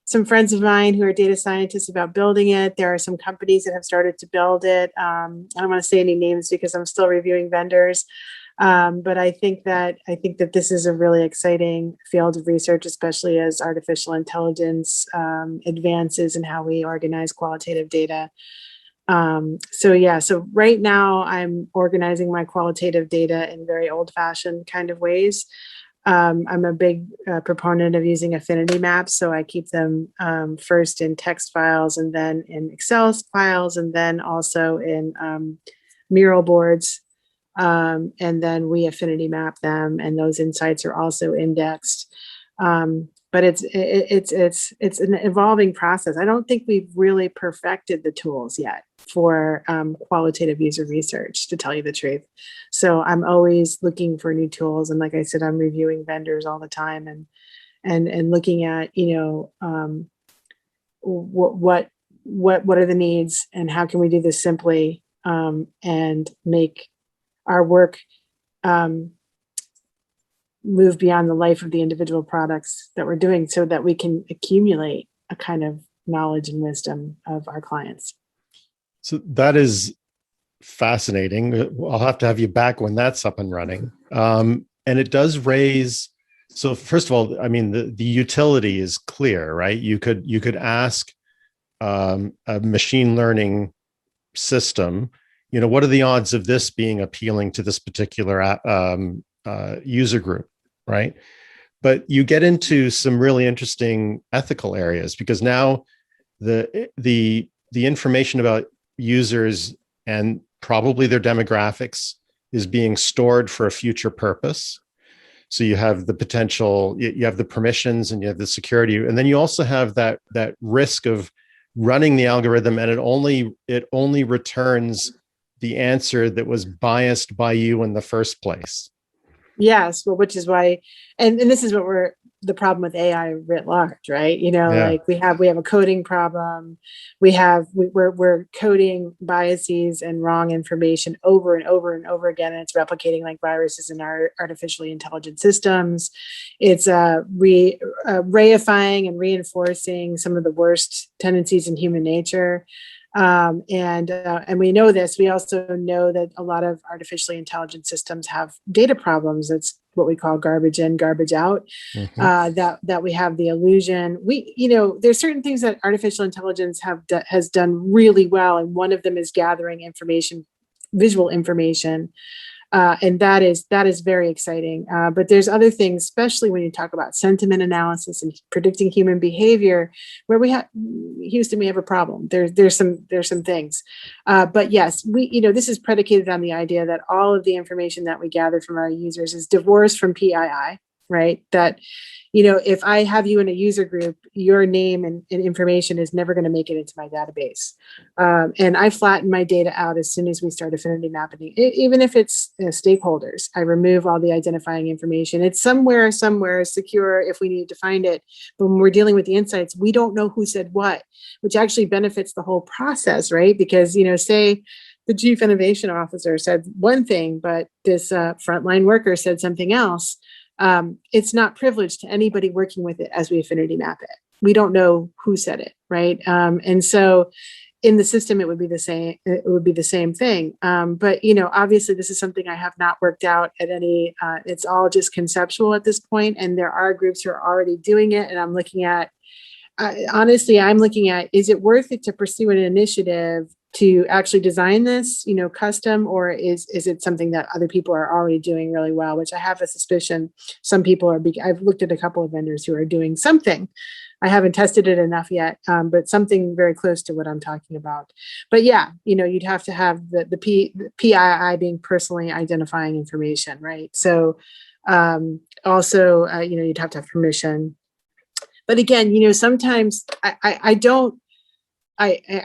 some friends of mine who are data scientists about building it. There are some companies that have started to build it. I don't want to say any names because I'm still reviewing vendors. But I think that this is a really exciting field of research, especially as artificial intelligence advances in how we organize qualitative data. So right now I'm organizing my qualitative data in very old-fashioned kind of ways. I'm a big proponent of using affinity maps, so I keep them first in text files, and then in Excel files, and then also in mural boards. And then we affinity map them, and those insights are also indexed. But it's an evolving process. I don't think we've really perfected the tools yet for qualitative user research, to tell you the truth. So I'm always looking for new tools, and like I said, I'm reviewing vendors all the time, and looking at what are the needs, and how can we do this simply, and make our work move beyond the life of the individual products that we're doing, so that we can accumulate a kind of knowledge and wisdom of our clients. So that is fascinating. I'll have to have you back when that's up and running. And it does raise. So first of all, I mean, the utility is clear, right? You could ask a machine learning system, what are the odds of this being appealing to this particular user group, right? But you get into some really interesting ethical areas, because now the information about users and probably their demographics is being stored for a future purpose. So you have the potential, you have the permissions, and you have the security, and then you also have that risk of running the algorithm, and it only returns the answer that was biased by you in the first place. Yes, well, which is why, and this is what the problem with AI writ large, right? Like we have a coding problem. We're coding biases and wrong information over and over and over again, and it's replicating like viruses in our artificially intelligent systems. It's reifying and reinforcing some of the worst tendencies in human nature. And we know this. We also know that a lot of artificially intelligent systems have data problems. It's what we call garbage in, garbage out. That we have the illusion. There's certain things that artificial intelligence has done really well, and one of them is gathering information, visual information. And that is very exciting. But there's other things, especially when you talk about sentiment analysis and predicting human behavior, where we have a problem. There's some things. But yes, this is predicated on the idea that all of the information that we gather from our users is divorced from PII, right? That, if I have you in a user group, your name and information is never going to make it into my database. And I flatten my data out as soon as we start affinity mapping, even if it's stakeholders. I remove all the identifying information. It's somewhere secure if we need to find it. But when we're dealing with the insights, we don't know who said what, which actually benefits the whole process, right? Because, say the chief innovation officer said one thing, but this frontline worker said something else. It's not privileged to anybody working with it as we affinity map it. We don't know who said it, right? And so in the system, it would be the same. It would be the same thing. But obviously, this is something I have not worked out at any. It's all just conceptual at this point, and there are groups who are already doing it. And I'm looking at. Honestly, I'm looking at: is it worth it to pursue an initiative to actually design this, custom, or is it something that other people are already doing really well? Which I have a suspicion some people are. I've looked at a couple of vendors who are doing something. I haven't tested it enough yet, but something very close to what I'm talking about. But yeah, you'd have to have the PII being personally identifying information, right? So also, you'd have to have permission. But again, sometimes I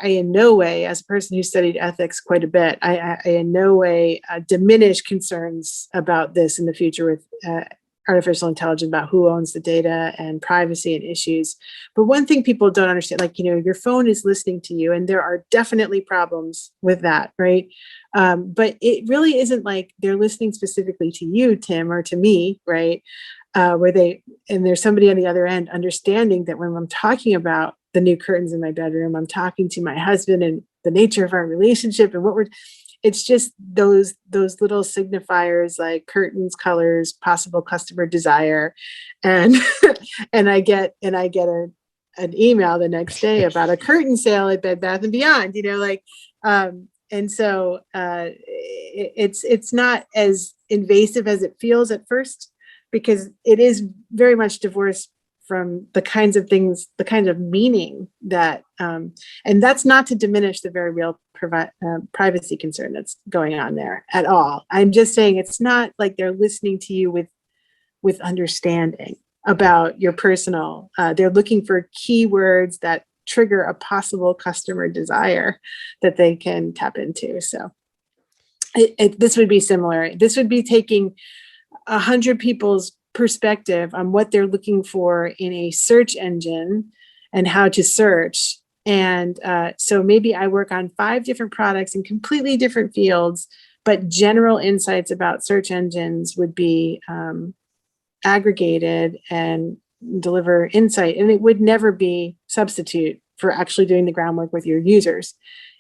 in no way, as a person who studied ethics quite a bit, I in no way diminish concerns about this in the future with artificial intelligence, about who owns the data and privacy and issues. But one thing people don't understand, your phone is listening to you, and there are definitely problems with that, right? But it really isn't like they're listening specifically to you, Tim, or to me, right? And there's somebody on the other end understanding that when I'm talking about the new curtains in my bedroom, I'm talking to my husband and the nature of our relationship and it's just those little signifiers like curtains, colors, possible customer desire. And, and I get an email the next day about a curtain sale at Bed Bath & Beyond, and so it's not as invasive as it feels at first, because it is very much divorced from the kinds of things, the kinds of meaning that, and that's not to diminish the very real privacy concern that's going on there at all. I'm just saying it's not like they're listening to you with understanding about your personal, they're looking for keywords that trigger a possible customer desire that they can tap into. So this would be similar. This would be taking 100 people's perspective on what they're looking for in a search engine and how to search. And so maybe I work on 5 different products in completely different fields, but general insights about search engines would be aggregated and deliver insight. And it would never be substitute for actually doing the groundwork with your users.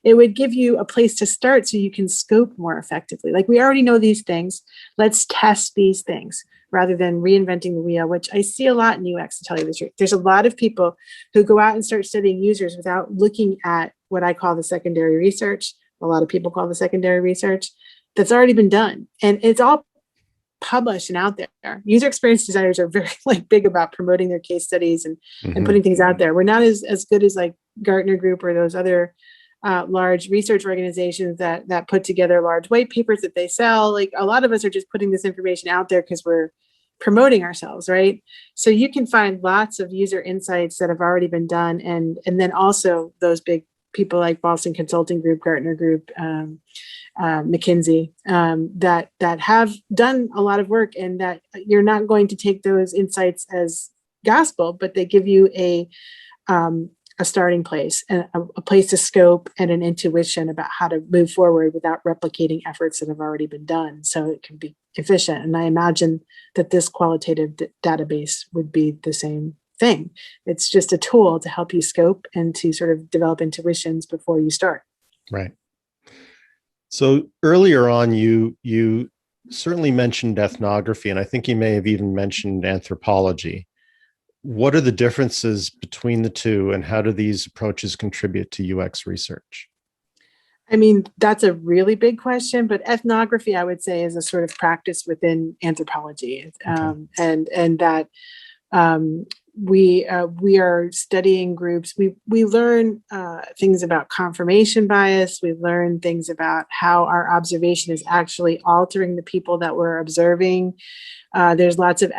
It would give you a place to start so you can scope more effectively. Like, we already know these things. Let's test these things rather than reinventing the wheel, which I see a lot in UX, to tell you the truth. There's a lot of people who go out and start studying users without looking at what I call the secondary research. A lot of people call the secondary research that's already been done. And it's all published and out there. User experience designers are very big about promoting their case studies and putting things out there. We're not as good as like Gartner Group or those other large research organizations that put together large white papers that they sell. Like, a lot of us are just putting this information out there because we're promoting ourselves, right? So you can find lots of user insights that have already been done, and then also those big people like Boston Consulting Group, Gartner Group, McKinsey, that have done a lot of work, and that you're not going to take those insights as gospel, but they give you a starting place and a place to scope and an intuition about how to move forward without replicating efforts that have already been done, so it can be efficient. And I imagine that this qualitative database would be the same thing. It's just a tool to help you scope and to sort of develop intuitions before you start. Right. So earlier on, you certainly mentioned ethnography, and I think you may have even mentioned anthropology. What are the differences between the two, and how do these approaches contribute to UX research? I mean, that's a really big question, but ethnography, I would say, is a sort of practice within anthropology, and that we are studying groups. We learn things about confirmation bias. We learn things about how our observation is actually altering the people that we're observing. There's lots of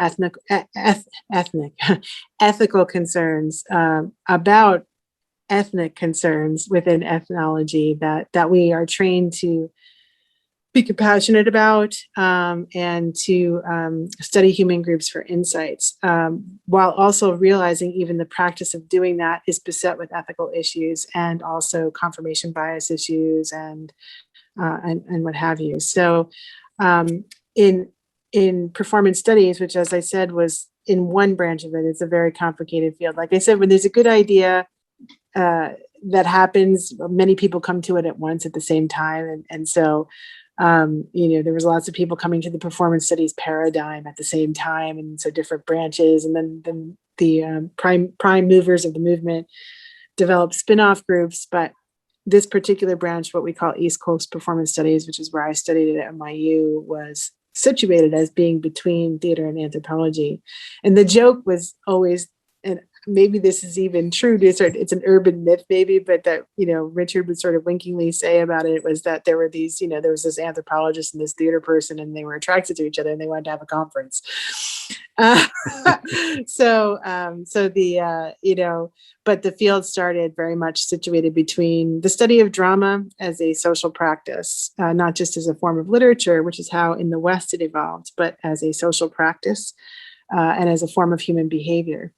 ethical concerns about ethnic concerns within ethnology that we are trained to be compassionate about, and to study human groups for insights, while also realizing even the practice of doing that is beset with ethical issues and also confirmation bias issues and what have you. So in performance studies, which, as I said, was in one branch of it, it's a very complicated field. Like I said, when there's a good idea, that happens. Many people come to it at once at the same time. And so, there was lots of people coming to the performance studies paradigm at the same time. And so different branches, and then the prime movers of the movement developed spin-off groups. But this particular branch, what we call East Coast Performance Studies, which is where I studied it at NYU, was situated as being between theater and anthropology. And the joke was always, and maybe this is even true, it's an urban myth maybe, but that, Richard would sort of winkingly say about it, was that there were these, there was this anthropologist and this theater person, and they were attracted to each other and they wanted to have a conference. But the field started very much situated between the study of drama as a social practice, not just as a form of literature, which is how in the West it evolved, but as a social practice and as a form of human behavior.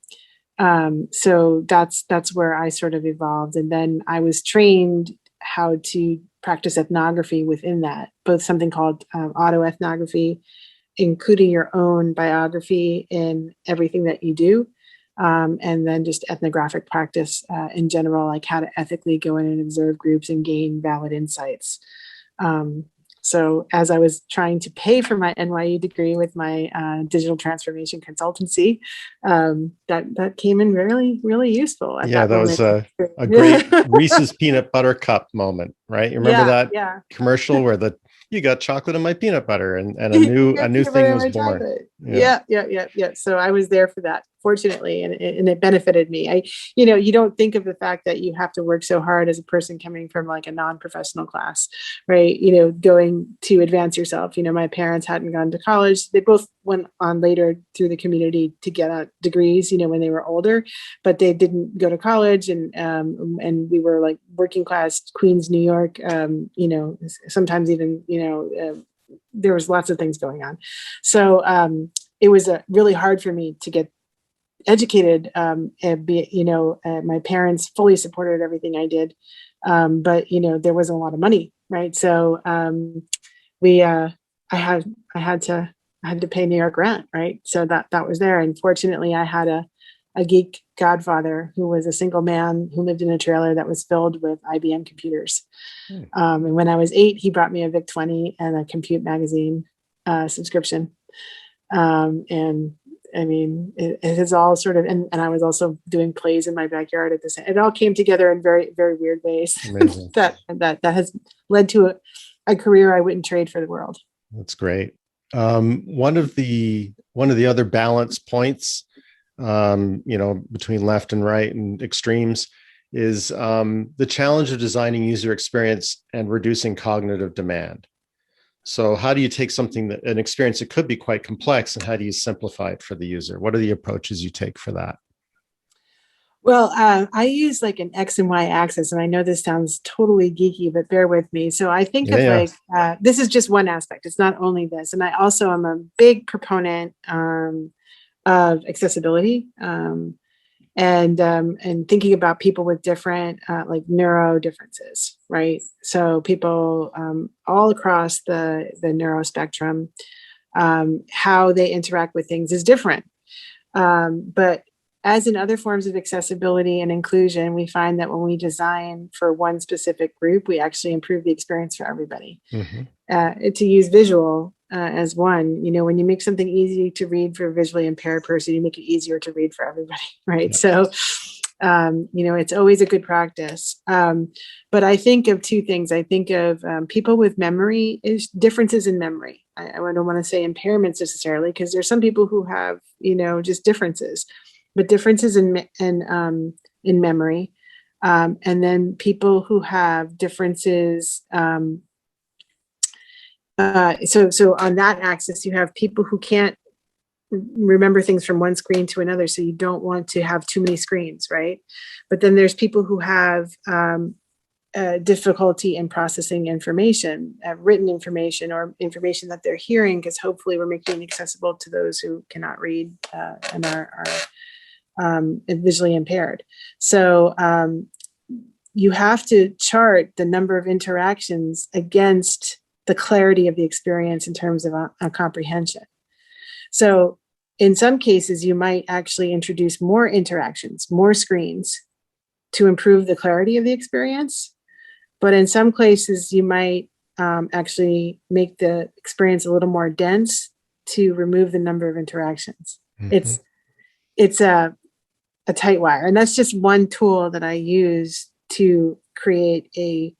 So that's where I sort of evolved. And then I was trained how to practice ethnography within that, both something called autoethnography, including your own biography in everything that you do. And then just ethnographic practice in general, like how to ethically go in and observe groups and gain valid insights. So as I was trying to pay for my NYU degree with my digital transformation consultancy, that came in really, really useful. That was a great Reese's peanut butter cup moment, right? You remember that commercial where you got chocolate in my peanut butter, and a new thing was born. Yeah. So I was there for that, fortunately, and it benefited me. You don't think of the fact that you have to work so hard as a person coming from like a non-professional class, right? Going to advance yourself. My parents hadn't gone to college. They both went on later through the community to get degrees, when they were older, but they didn't go to college. And we were like working class Queens, New York, sometimes even, there was lots of things going on. So it was really hard for me to get educated, and my parents fully supported everything I did. But there wasn't a lot of money, right? So I had to pay New York rent, right? So that was there. And fortunately I had a geek godfather who was a single man who lived in a trailer that was filled with IBM computers. And when I was 8, he brought me a VIC-20 and a Compute magazine subscription. And I mean, it is all sort of, and I was also doing plays in my backyard at the same. It all came together in very, very weird ways. that has led to a career I wouldn't trade for the world. That's great. One of the other balance points, between left and right and extremes, is the challenge of designing user experience and reducing cognitive demand. So how do you take an experience that could be quite complex, and how do you simplify it for the user? What are the approaches you take for that? Well, I use like an X and Y axis, and I know this sounds totally geeky, but bear with me. So I think this is just one aspect. It's not only this. And I also am a big proponent of accessibility and thinking about people with different like neuro differences, right? So people all across the neuro spectrum, how they interact with things is different. But as in other forms of accessibility and inclusion, we find that when we design for one specific group, we actually improve the experience for everybody. Mm-hmm. To use visual as one, when you make something easy to read for a visually impaired person, you make it easier to read for everybody, right? Yep. So, it's always a good practice. But I think of two things. I think of people with memory differences in memory. I don't want to say impairments necessarily, because there's some people who have, just differences. But differences in memory, and then people who have differences. So on that axis, you have people who can't remember things from one screen to another. So you don't want to have too many screens, right? But then there's people who have difficulty in processing information, written information, or information that they're hearing, because hopefully we're making it accessible to those who cannot read and are visually impaired. So you have to chart the number of interactions against the clarity of the experience in terms of comprehension. So in some cases, you might actually introduce more interactions, more screens, to improve the clarity of the experience. But in some places, you might actually make the experience a little more dense to remove the number of interactions. Mhm. It's a tight wire. And that's just one tool that I use to create a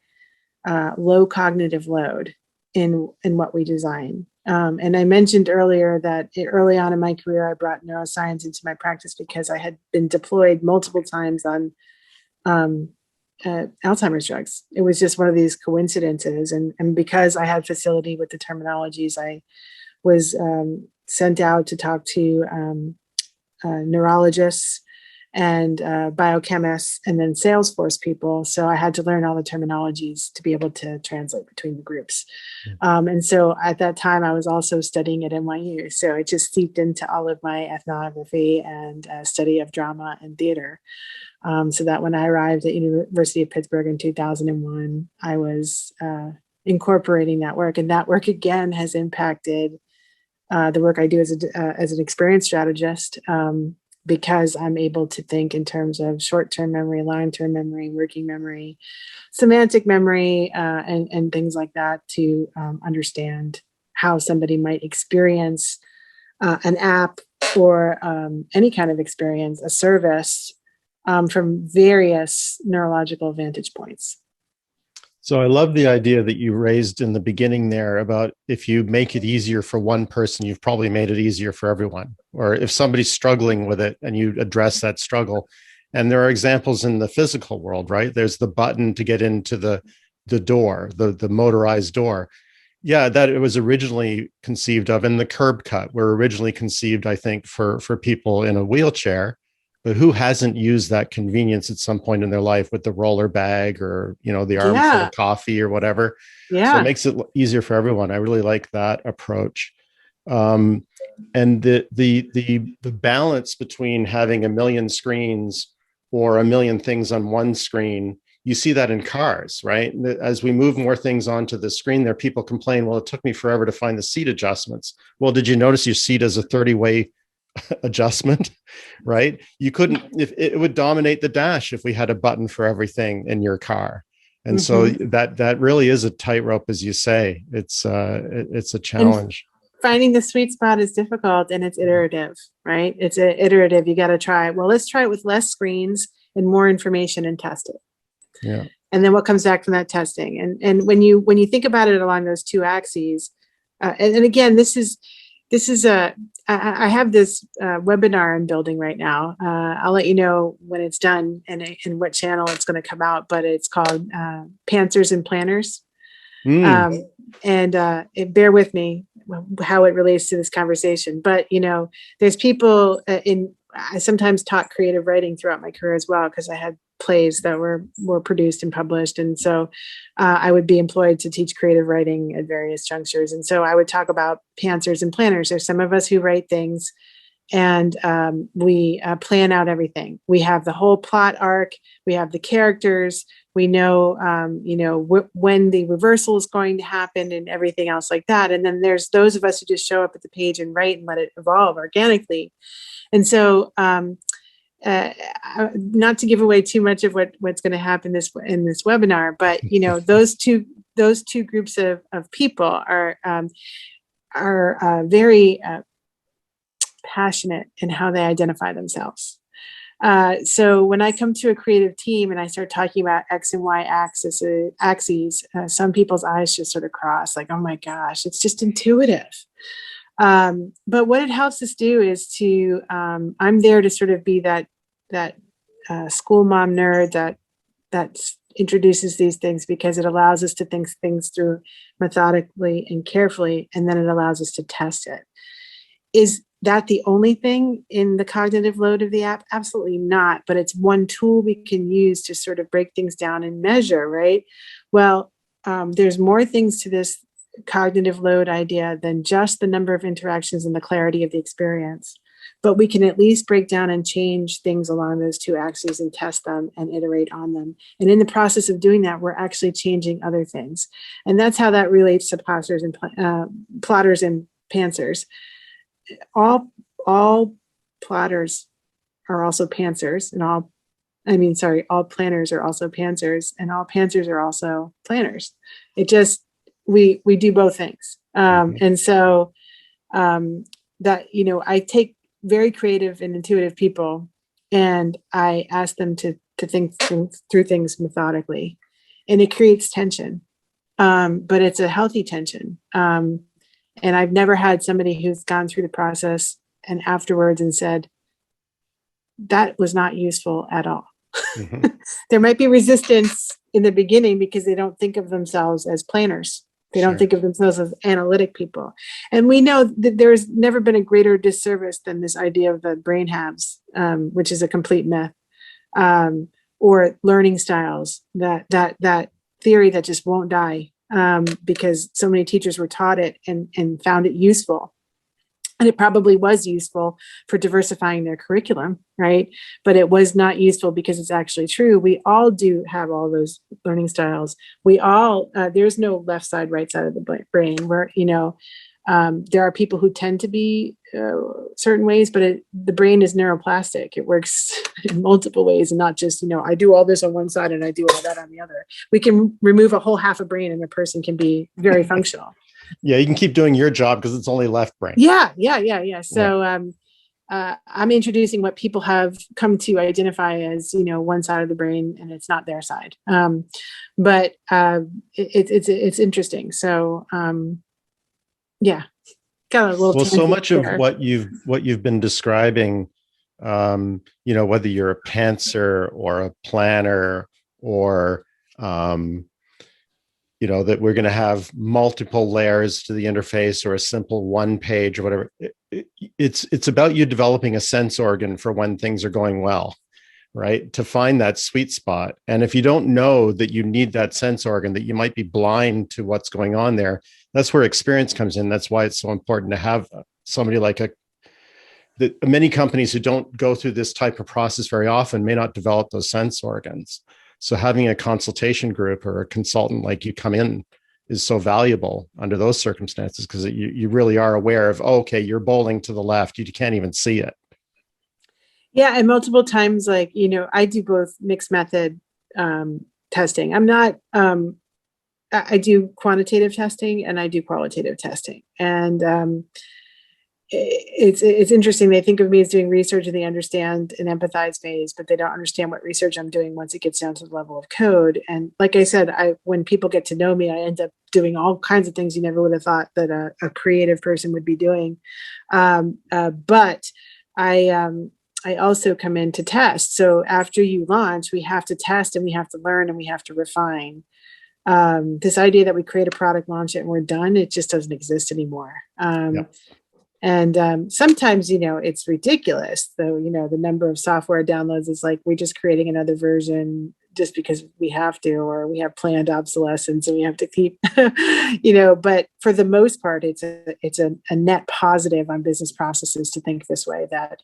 low cognitive load in what we design. And I mentioned earlier that early on in my career, I brought neuroscience into my practice because I had been deployed multiple times on Alzheimer's drugs. It was just one of these coincidences. And because I had facility with the terminologies, I was sent out to talk to neurologists and biochemists and then Salesforce people. So I had to learn all the terminologies to be able to translate between the groups. And so at that time, I was also studying at NYU. So it just seeped into all of my ethnography and study of drama and theater. So that when I arrived at University of Pittsburgh in 2001, I was incorporating that work. And that work, again, has impacted the work I do as an experienced strategist, because I'm able to think in terms of short-term memory, long-term memory, working memory, semantic memory, and things like that to understand how somebody might experience an app or any kind of experience, a service, from various neurological vantage points. So I love the idea that you raised in the beginning there about if you make it easier for one person, you've probably made it easier for everyone. Or if somebody's struggling with it and you address that struggle. And there are examples in the physical world, right? There's the button to get into the door, the motorized door. Yeah, that it was originally conceived of, and the curb cut were originally conceived, I think, for people in a wheelchair. But who hasn't used that convenience at some point in their life with the roller bag or, the arm full of coffee or whatever? So it makes it easier for everyone. I really like that approach. And the balance between having a million screens or a million things on one screen, you see that in cars, right? As we move more things onto the screen there, people complain, well, it took me forever to find the seat adjustments. Well, did you notice your seat is a 30-way adjustment, right? You couldn't, if it would dominate the dash if we had a button for everything in your car. And so that really is a tightrope, as you say. It's a challenge. And finding the sweet spot is difficult, and it's iterative, right? It's iterative. You got to try. Well, let's try it with less screens and more information and test it. Yeah. And then what comes back from that testing? And when you think about it along those two axes, and again, this is I have this webinar I'm building right now. I'll let you know when it's done and what channel it's going to come out, but it's called Pantsers and Planners. And bear with me how it relates to this conversation. But, there's people I sometimes taught creative writing throughout my career as well, because I had plays that were produced and published. And so I would be employed to teach creative writing at various junctures. And so I would talk about pantsers and planners. There's some of us who write things and we plan out everything. We have the whole plot arc. We have the characters. We know, when the reversal is going to happen and everything else like that. And then there's those of us who just show up at the page and write and let it evolve organically. And so, not to give away too much of what's going to happen in this webinar, but those two groups of people are very passionate in how they identify themselves. So when I come to a creative team and I start talking about X and Y axes, some people's eyes just sort of cross, like, oh my gosh, it's just intuitive. But what it helps us do is to, I'm there to sort of be that school mom nerd that introduces these things, because it allows us to think things through methodically and carefully, and then it allows us to test it. Is that the only thing in the cognitive load of the app? Absolutely not. But it's one tool we can use to sort of break things down and measure, right? Well, there's more things to this cognitive load idea than just the number of interactions and the clarity of the experience. But we can at least break down and change things along those two axes and test them and iterate on them. And in the process of doing that, we're actually changing other things. And that's how that relates to plotters and pantsers. All plotters are also pantsers, and all all planners are also pantsers, and all pantsers are also planners. It just, we do both things. And so that, I take very creative and intuitive people, and I ask them to think through things methodically, and it creates tension. But it's a healthy tension. And I've never had somebody who's gone through the process and afterwards and said, that was not useful at all. There might be resistance in the beginning because they don't think of themselves as planners. They don't think of themselves as analytic people. And we know that there's never been a greater disservice than this idea of the brain halves, which is a complete myth, or learning styles, that theory that just won't die, because so many teachers were taught it and found it useful. And it probably was useful for diversifying their curriculum, right? But it was not useful because it's actually true. We all do have all those learning styles. We all, there's no left side, right side of the brain, where, there are people who tend to be certain ways, but the brain is neuroplastic. It works in multiple ways, and not just, I do all this on one side and I do all that on the other. We can remove a whole half a brain and a person can be very functional. Yeah, you can keep doing your job because it's only left brain. Yeah. So I'm introducing what people have come to identify as, one side of the brain, and it's not their side. But it's interesting. So yeah, got a little. Well, so much of what you've been describing, whether you're a pantser or a planner, or that we're going to have multiple layers to the interface, or a simple one page or whatever. It's about you developing a sense organ for when things are going well, right? To find that sweet spot. And if you don't know that you need that sense organ, that you might be blind to what's going on there, that's where experience comes in. That's why it's so important to have somebody like many companies who don't go through this type of process very often may not develop those sense organs. So having a consultation group or a consultant like you come in is so valuable under those circumstances, because you really are aware of, okay, you're bowling to the left. You can't even see it. Yeah. And multiple times, I do both mixed method testing. I'm not, I do quantitative testing and I do qualitative testing. And it's interesting. They think of me as doing research, and they understand an empathize phase, but they don't understand what research I'm doing once it gets down to the level of code. And like I said, when people get to know me, I end up doing all kinds of things you never would have thought that a creative person would be doing. But I also come in to test. So after you launch, we have to test, and we have to learn, and we have to refine. This idea that we create a product, launch it, and we're done, it just doesn't exist anymore. And sometimes, it's ridiculous, though, the number of software downloads is like, we're just creating another version just because we have to, or we have planned obsolescence and we have to keep, but for the most part, it's a net positive on business processes to think this way, that,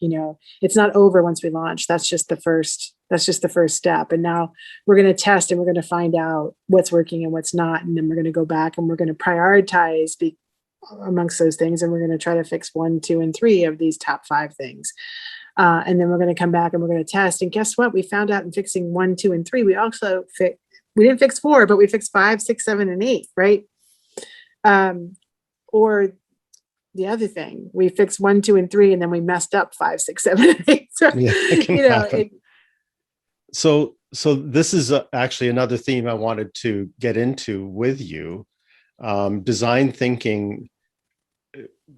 it's not over once we launch. That's just the first step. And now we're going to test, and we're going to find out what's working and what's not. And then we're going to go back and we're going to prioritize amongst those things. And we're going to try to fix 1, 2, and 3 of these top 5 things. And then we're going to come back and we're going to test. And guess what? We found out in fixing 1, 2, and 3, we also we didn't fix 4, but we fixed 5, 6, 7, and 8, right? Or the other thing, we fixed 1, 2, and 3, and then we messed up 5, 6, 7, and 8. So, yeah, it can happen. So this is actually another theme I wanted to get into with you. Design thinking,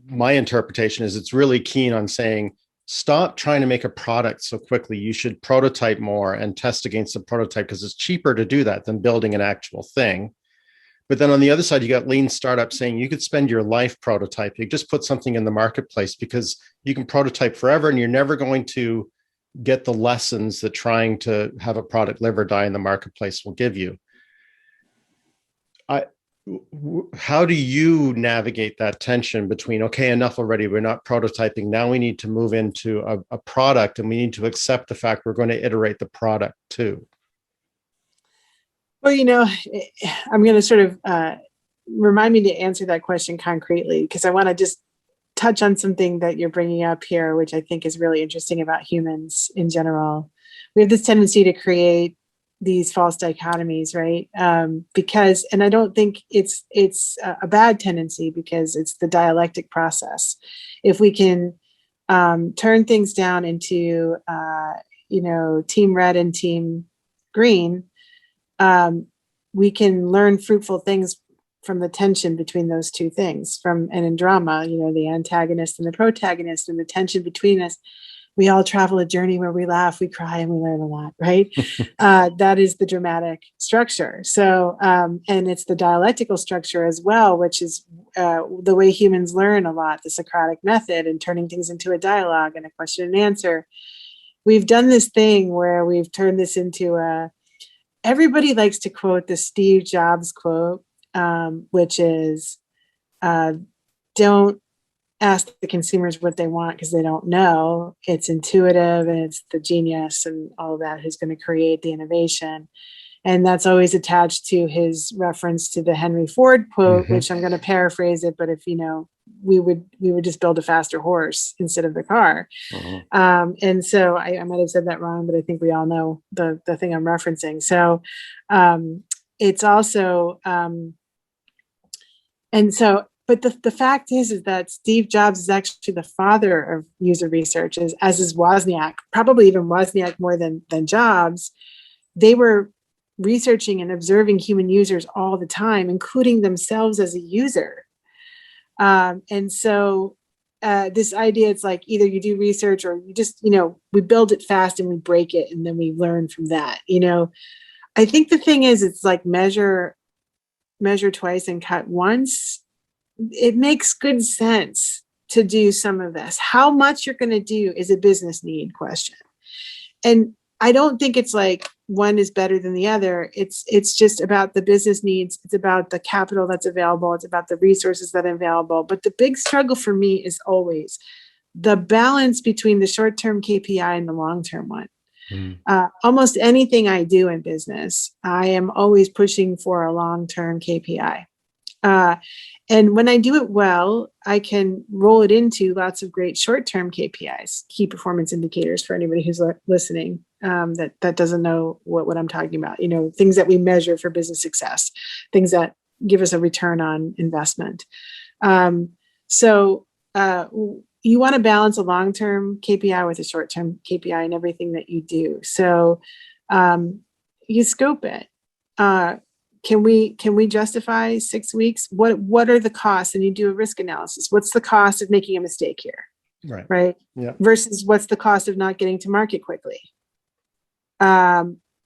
my interpretation is it's really keen on saying, stop trying to make a product so quickly. You should prototype more and test against the prototype, because it's cheaper to do that than building an actual thing. But then on the other side, you got lean startup saying you could spend your life prototyping, just put something in the marketplace, because you can prototype forever and you're never going to get the lessons that trying to have a product live or die in the marketplace will give you. How do you navigate that tension between, okay, enough already, we're not prototyping, now we need to move into a product, and we need to accept the fact we're going to iterate the product too? Well, I'm going to sort of remind me to answer that question concretely, because I want to just touch on something that you're bringing up here, which I think is really interesting about humans in general, we have this tendency to create these false dichotomies, right? Because, and I don't think it's a bad tendency, because it's the dialectic process. If we can turn things down into, team red and team green, we can learn fruitful things from the tension between those two things. And in drama, the antagonist and the protagonist, and the tension between us. We all travel a journey where we laugh, we cry, and we learn a lot, right? That is the dramatic structure. So, and it's the dialectical structure as well, which is the way humans learn a lot, the Socratic method, and turning things into a dialogue and a question and answer. We've done this thing where we've turned this into everybody likes to quote the Steve Jobs quote, which is, don't ask the consumers what they want, because they don't know. It's intuitive, and it's the genius and all of that who's going to create the innovation. And that's always attached to his reference to the Henry Ford quote, which I'm going to paraphrase it, but if we would just build a faster horse instead of the car. And so I might have said that wrong, but I think we all know the thing I'm referencing. So it's also but the fact is that Steve Jobs is actually the father of user research, as is Wozniak, probably even Wozniak more than Jobs. They were researching and observing human users all the time, including themselves as a user. And so this idea, it's like either you do research or you just, we build it fast and we break it, and then we learn from that. I think the thing is, it's like measure twice and cut once. It makes good sense to do some of this. How much you're going to do is a business need question. And I don't think it's like one is better than the other. It's just about the business needs. It's about the capital that's available. It's about the resources that are available. But the big struggle for me is always the balance between the short-term KPI and the long-term one. Almost anything I do in business, I am always pushing for a long-term KPI. And when I do it well, I can roll it into lots of great short-term KPIs, key performance indicators, for anybody who's listening that doesn't know what I'm talking about. Things that we measure for business success, things that give us a return on investment. So you want to balance a long-term KPI with a short-term KPI in everything that you do. So you scope it. Can we justify 6 weeks? What are the costs? And you do a risk analysis. What's the cost of making a mistake here? Right. Yeah. Versus what's the cost of not getting to market quickly?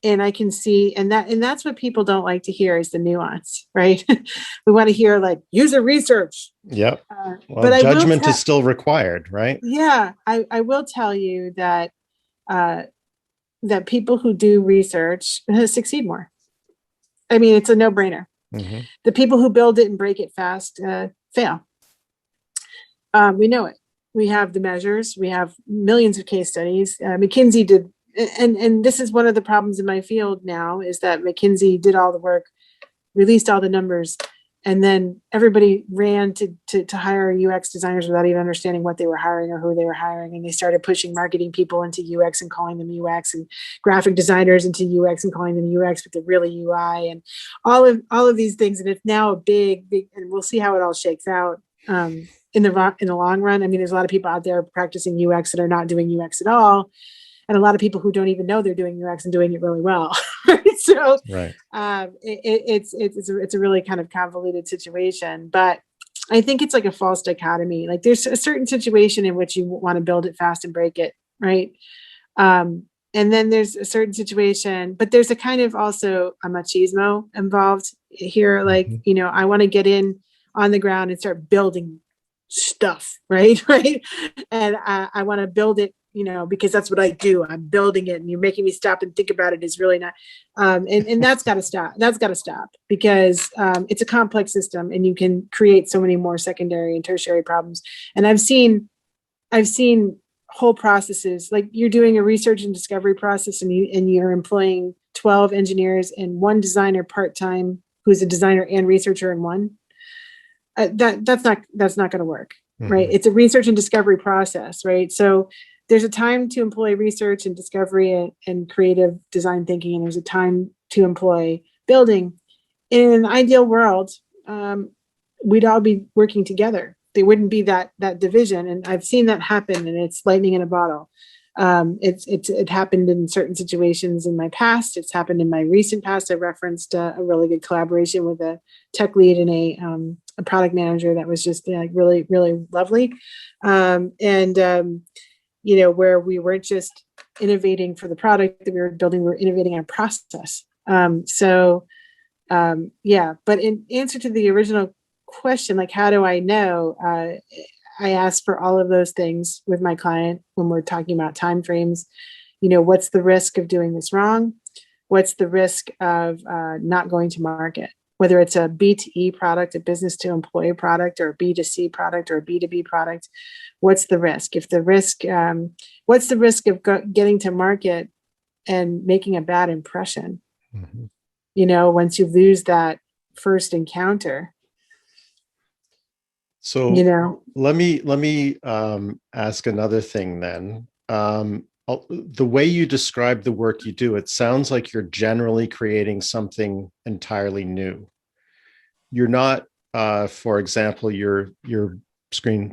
And I can see, and that's what people don't like to hear, is the nuance, right? We want to hear like user research. Yep. But judgment is still required, right? Yeah. I will tell you that people who do research succeed more. I mean, it's a no-brainer. The people who build it and break it fast fail. We know it. We have the measures. We have millions of case studies. McKinsey did, and this is one of the problems in my field now, is that McKinsey did all the work, released all the numbers, and then everybody ran to hire UX designers without even understanding what they were hiring or who they were hiring. And they started pushing marketing people into UX and calling them UX, and graphic designers into UX and calling them UX, but they're really UI, and all of these things. And it's now a big, and we'll see how it all shakes out in the long run. I mean, there's a lot of people out there practicing UX that are not doing UX at all. And a lot of people who don't even know they're doing UX and doing it really well. So it's a really kind of convoluted situation, but I think it's like a false dichotomy. Like there's a certain situation in which you want to build it fast and break it. Right. And then there's a certain situation, but there's a kind of also a machismo involved here. Like, I want to get in on the ground and start building stuff. Right. And I want to build it, because that's what I do. I'm building it, and you're making me stop and think about it is really not. And that's got to stop. That's got to stop, because it's a complex system, and you can create so many more secondary and tertiary problems. And I've seen whole processes, like you're doing a research and discovery process, and you're employing 12 engineers and one designer part-time, who's a designer and researcher in one. That's not going to work. Right. It's a research and discovery process. Right. So there's a time to employ research and discovery and creative design thinking, and there's a time to employ building. In an ideal world, we'd all be working together. There wouldn't be that division, and I've seen that happen, and it's lightning in a bottle. It happened in certain situations in my past. It's happened in my recent past. I referenced a really good collaboration with a tech lead and a product manager that was just like really, really lovely. Where we weren't just innovating for the product that we were building, we were innovating our process. But in answer to the original question, like, how do I know? I ask for all of those things with my client when we're talking about timeframes. What's the risk of doing this wrong? What's the risk of not going to market? Whether it's a B2E product, a business to employee product, or a B2C product, or a B2B product, what's the risk? What's the risk of getting to market and making a bad impression? Mm-hmm. Once you lose that first encounter. So let me ask another thing then. The way you describe the work you do, it sounds like you're generally creating something entirely new. You're not, for example, your screen.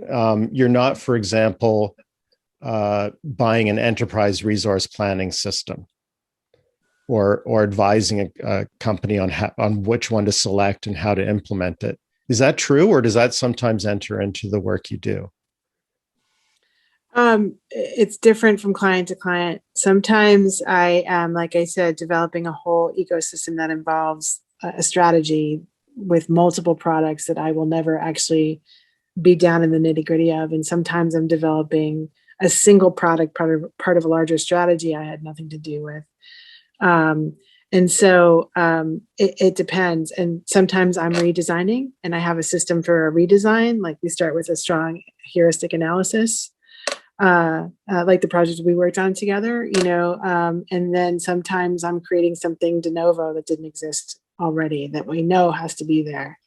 You're not, for example, buying an enterprise resource planning system, or advising a company on which one to select and how to implement it. Is that true, or does that sometimes enter into the work you do? It's different from client to client. Sometimes I am, like I said, developing a whole ecosystem that involves a strategy with multiple products that I will never actually be down in the nitty-gritty of. And sometimes I'm developing a single product, part of a larger strategy I had nothing to do with. It depends. And sometimes I'm redesigning, and I have a system for a redesign. Like, we start with a strong heuristic analysis, like the project we worked on together, and then sometimes I'm creating something de novo that didn't exist already that we know has to be there.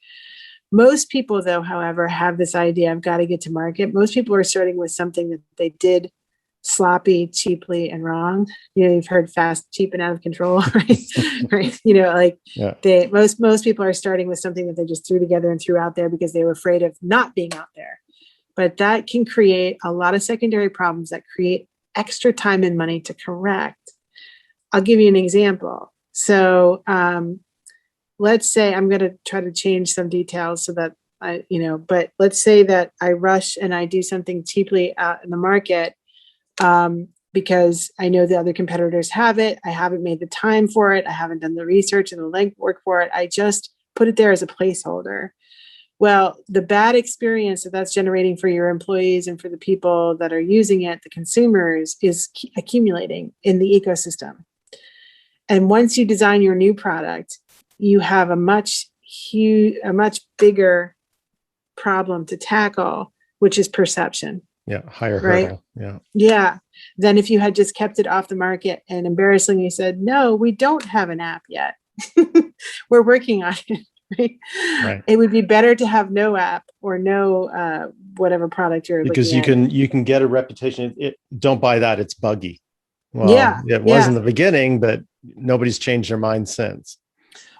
Most people, though, however, have this idea, I've got to get to market. Most people are starting with something that they did sloppy, cheaply, and wrong. You've heard fast, cheap, and out of control, right? Right. Most people are starting with something that they just threw together and threw out there because they were afraid of not being out there. But that can create a lot of secondary problems that create extra time and money to correct. I'll give you an example. So let's say I'm going to try to change some details so that but let's say that I rush and I do something cheaply out in the market, because I know the other competitors have it. I haven't made the time for it. I haven't done the research and the legwork for it. I just put it there as a placeholder. Well, the bad experience that's generating for your employees and for the people that are using it, the consumers, is accumulating in the ecosystem. And once you design your new product, you have a much bigger problem to tackle, which is perception. Yeah, higher right? hurdle. Yeah. Yeah. Then if you had just kept it off the market and embarrassingly said, no, we don't have an app yet. We're working on it. Right? It would be better to have no app or no whatever product you're because looking you can get a reputation. Don't buy that, it's buggy. Well, it was yeah. in the beginning, but nobody's changed their mind since.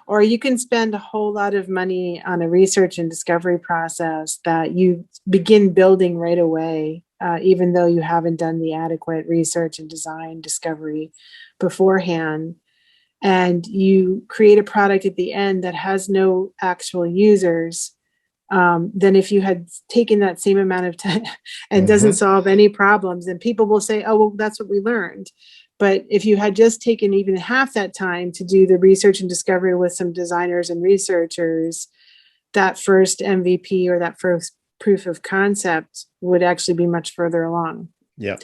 Or you can spend a whole lot of money on a research and discovery process that you begin building right away, even though you haven't done the adequate research and design discovery beforehand. And you create a product at the end that has no actual users. Then if you had taken that same amount of time and doesn't solve any problems, then people will say, oh, well, that's what we learned. But if you had just taken even half that time to do the research and discovery with some designers and researchers, that first MVP or that first proof of concept would actually be much further along. Yeah.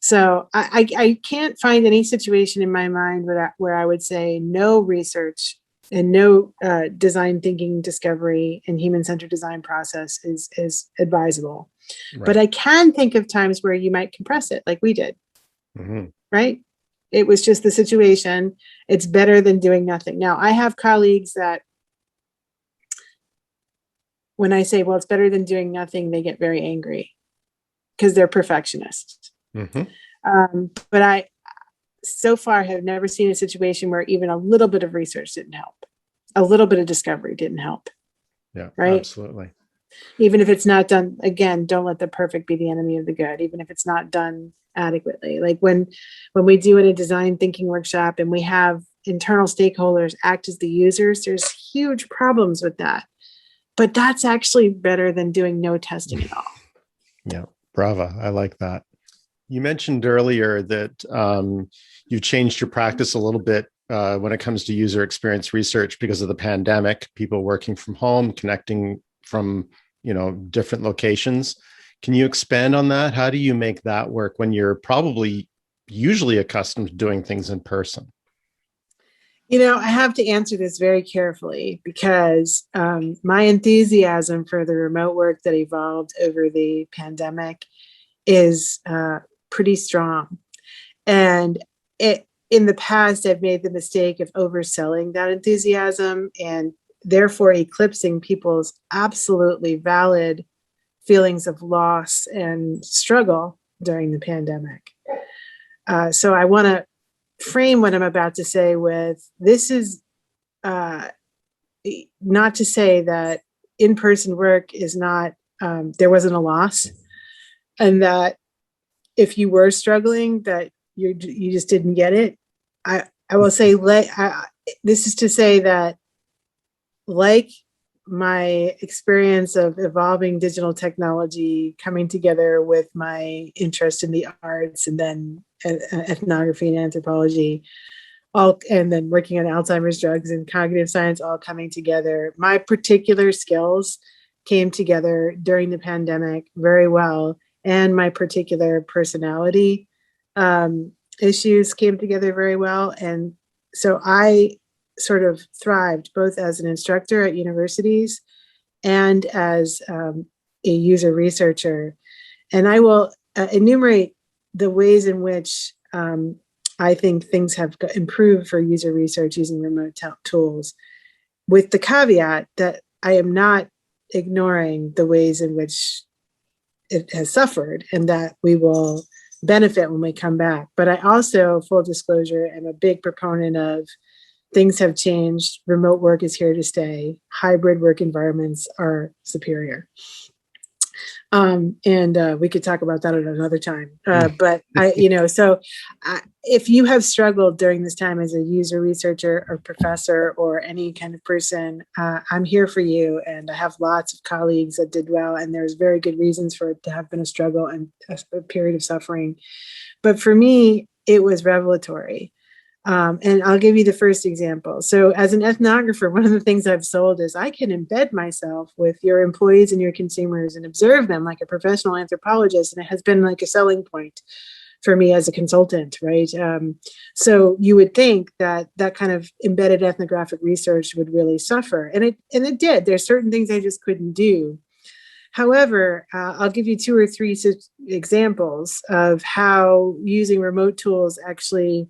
So I can't find any situation in my mind where I would say no research and no design thinking, discovery, and human-centered design process is advisable. Right. But I can think of times where you might compress it like we did, right? It was just the situation. It's better than doing nothing. Now, I have colleagues that when I say, well, it's better than doing nothing, they get very angry because they're perfectionists. Mhm. But I so far have never seen a situation where even a little bit of research didn't help. A little bit of discovery didn't help, Yeah, right? absolutely. Even if it's not done, again, don't let the perfect be the enemy of the good, even if it's not done adequately. Like when we do in a design thinking workshop and we have internal stakeholders act as the users, there's huge problems with that. But that's actually better than doing no testing at all. Yeah, bravo. I like that. You mentioned earlier that you've changed your practice a little bit when it comes to user experience research because of the pandemic, people working from home, connecting from, different locations. Can you expand on that? How do you make that work when you're probably usually accustomed to doing things in person? I have to answer this very carefully because my enthusiasm for the remote work that evolved over the pandemic is pretty strong. And in the past, I've made the mistake of overselling that enthusiasm and therefore eclipsing people's absolutely valid feelings of loss and struggle during the pandemic. So I want to frame what I'm about to say with this is not to say that in-person work is not, there wasn't a loss, and that if you were struggling, that you just didn't get it. I will say, this is to say that, like my experience of evolving digital technology coming together with my interest in the arts and then ethnography and anthropology, and then working on Alzheimer's drugs and cognitive science all coming together, my particular skills came together during the pandemic very well, and my particular personality issues came together very well. And so I sort of thrived both as an instructor at universities and as a user researcher. And I will enumerate the ways in which I think things have improved for user research using remote tools, with the caveat that I am not ignoring the ways in which it has suffered and that we will benefit when we come back. But I also, full disclosure, am a big proponent of things have changed. Remote work is here to stay. Hybrid work environments are superior. And we could talk about that at another time. But if you have struggled during this time as a user researcher or professor or any kind of person, I'm here for you. And I have lots of colleagues that did well, and there's very good reasons for it to have been a struggle and a period of suffering. But for me, it was revelatory. And I'll give you the first example. So as an ethnographer, one of the things I've sold is I can embed myself with your employees and your consumers and observe them like a professional anthropologist. And it has been like a selling point for me as a consultant, right? So you would think that that kind of embedded ethnographic research would really suffer. And it did. There's certain things I just couldn't do. However, I'll give you 2 or 3 examples of how using remote tools actually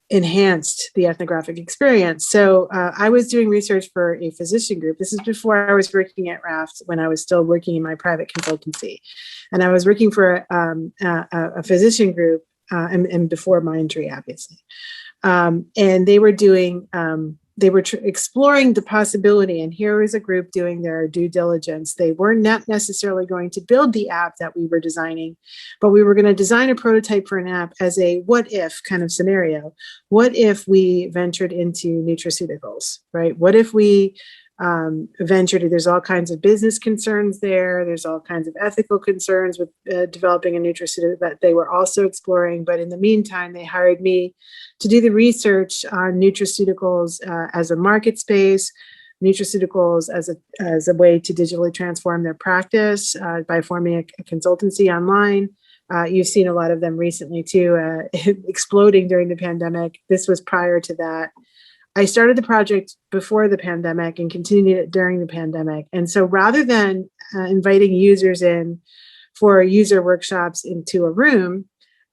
enhanced the ethnographic experience. So I was doing research for a physician group. This is before I was working at Raft, when I was still working in my private consultancy. And I was working for a physician group and before Mindtree, obviously. And they were doing, exploring the possibility, and here was a group doing their due diligence. They were not necessarily going to build the app that we were designing, but we were going to design a prototype for an app as a what if kind of scenario. What if we ventured into nutraceuticals, right? What if we there's all kinds of business concerns there. There's all kinds of ethical concerns with developing a nutraceutical that they were also exploring. But in the meantime, they hired me to do the research on nutraceuticals as a market space, nutraceuticals as a way to digitally transform their practice by forming a consultancy online. You've seen a lot of them recently too, exploding during the pandemic. This was prior to that. I started the project before the pandemic and continued it during the pandemic. And so rather than inviting users in for user workshops into a room,